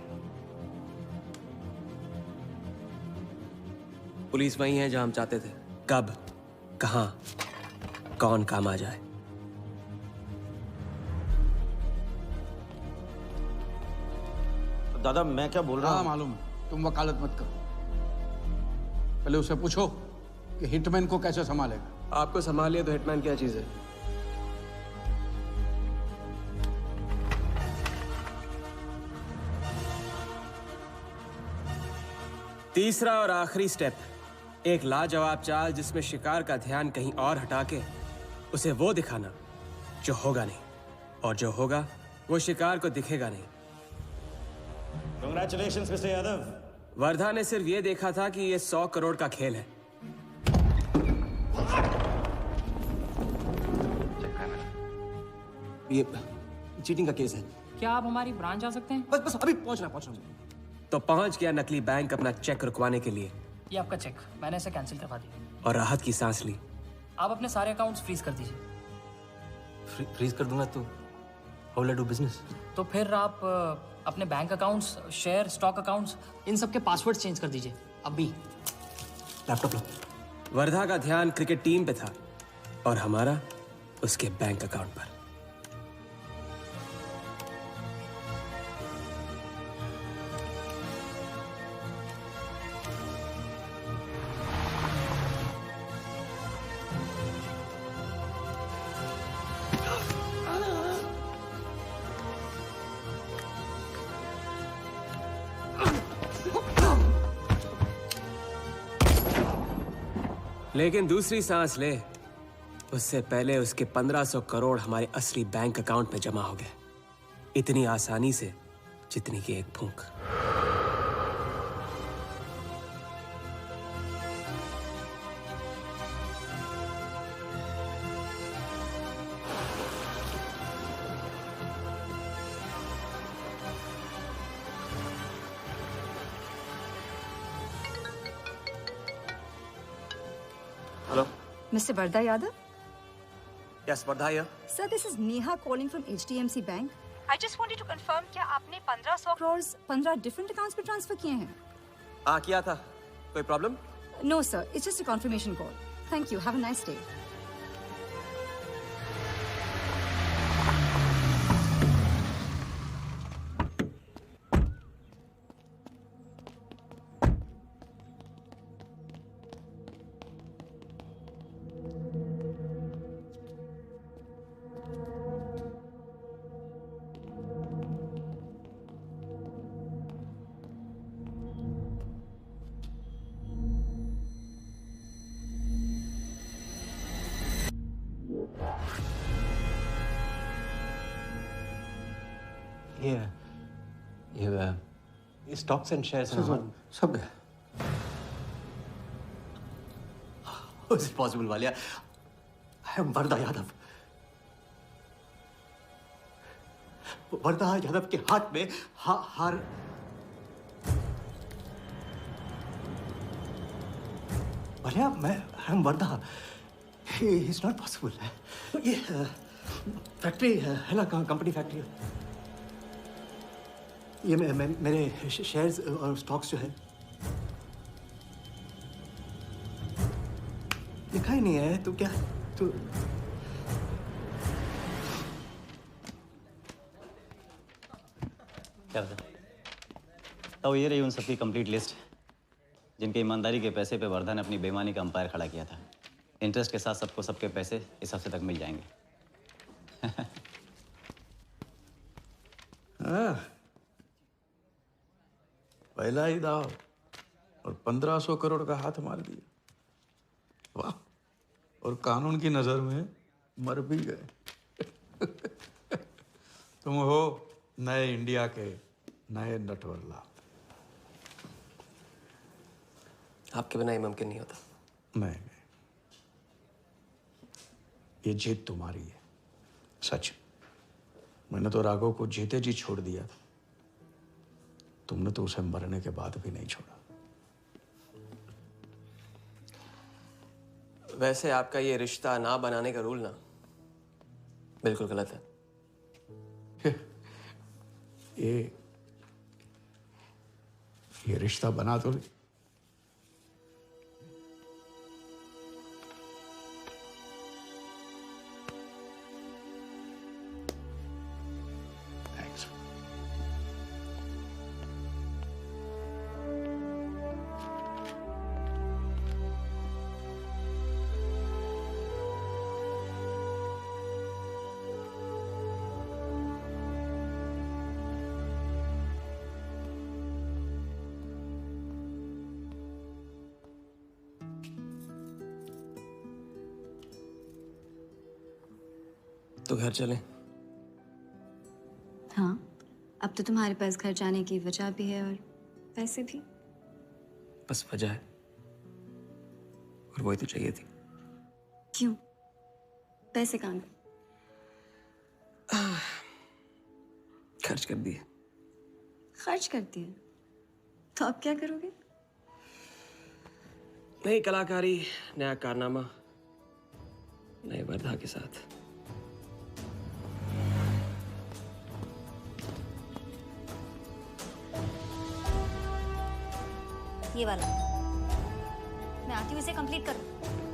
पुलिस वही है जहां हम चाहते थे। कब, कहां, कौन काम आ जाए। दादा मैं क्या बोल रहा हूँ? मालूम है, तुम वकालत मत करो। पहले उसे पूछो कि हिटमैन को कैसे संभालेगा। आपको संभालिए तो हिटमैन क्या चीज है? तीसरा और आखिरी स्टेप, एक लाजवाब चाल जिसमें शिकार का ध्यान कहीं और हटा के उसे वो दिखाना जो होगा नहीं, और जो होगा वो शिकार को दिखेगा नहीं। Congratulations, Mr. यादव। वर्धा ने सिर्फ ये देखा था कि ये 100 करोड़ का खेल है। ये चीटिंग का केस है। क्या आप हमारी ब्रांच आ सकते हैं? बस अभी पहुंच रहा तो पहुंच गया नकली बैंक अपना चेक रुकवाने के लिए। ये आपका चेक, मैंने इसे कैंसिल करवा दिया। और राहत की सांस ली। आप अपने सारे अकाउंट्स फ्रीज कर दीजिए। फ्रीज कर दूंगा तो how will I do business? तो फिर आप अपने bank accounts, share, stock accounts, इन सब के पासवर्ड चेंज कर दीजिए। अभी लैपटॉप लो। वर्धा का ध्यान क्रिकेट टीम पे था और हमारा उसके बैंक अकाउंट पर। लेकिन दूसरी सांस ले, उससे पहले उसके 1500 करोड़ हमारे असली बैंक अकाउंट में जमा हो गए, इतनी आसानी से जितनी कि एक फूंक। Mr. Vardha Yadav? Yes, Vardha here. Sir, this is Neha calling from HDMC Bank. I just wanted to confirm क्या आपने 1500 crores 15 different accounts पे ट्रांसफर किए हैं? किया था। कोई problem? No, sir. It's just a confirmation call. Thank you. Have a nice day. ये stocks and shares सब गए। How is it possible, Walia? I am Wardha Yadav. Wardha Yadav के हाथ में हार। वालिया, मैं I am Wardha. It's not possible। ये फैक्ट्री है ना, कंपनी फैक्ट्री। ये मेरे शेयर्स और स्टॉक्स जो है लिखा ही नहीं है। तू क्या तू क्या बता? तो ये रही उन सबकी कंप्लीट लिस्ट जिनके ईमानदारी के पैसे पे वर्धा ने अपनी बेईमानी का अंपायर खड़ा किया था। इंटरेस्ट के साथ सबको सबके पैसे इस हफ्ते तक मिल जाएंगे। पहला ही दाव और 1500 करोड़ का हाथ मार दिया। वाह! और कानून की नजर में मर भी गए। तुम हो नए इंडिया के नए नटवरलाल। आपके बिना ये मुमकिन नहीं होता। नहीं, ये जीत तुम्हारी है, सच। मैंने तो राघव को जीते जी छोड़ दिया था, तुमने तो उसे मरने के बाद भी नहीं छोड़ा। वैसे आपका ये रिश्ता ना बनाने का रूल ना बिल्कुल गलत है। ये रिश्ता बना तो तो घर चलें? हाँ, अब तो तुम्हारे पास घर जाने की वजह भी है और पैसे भी। बस वजह है और वही तो चाहिए थी। क्यों? पैसे कहाँ गए? खर्च कर दिए। खर्च कर दिए? तो अब क्या करोगे? नई कलाकारी, नया कारनामा, नए वर्धा के साथ। ये वाला मैं आती हूँ, इसे कंप्लीट करो।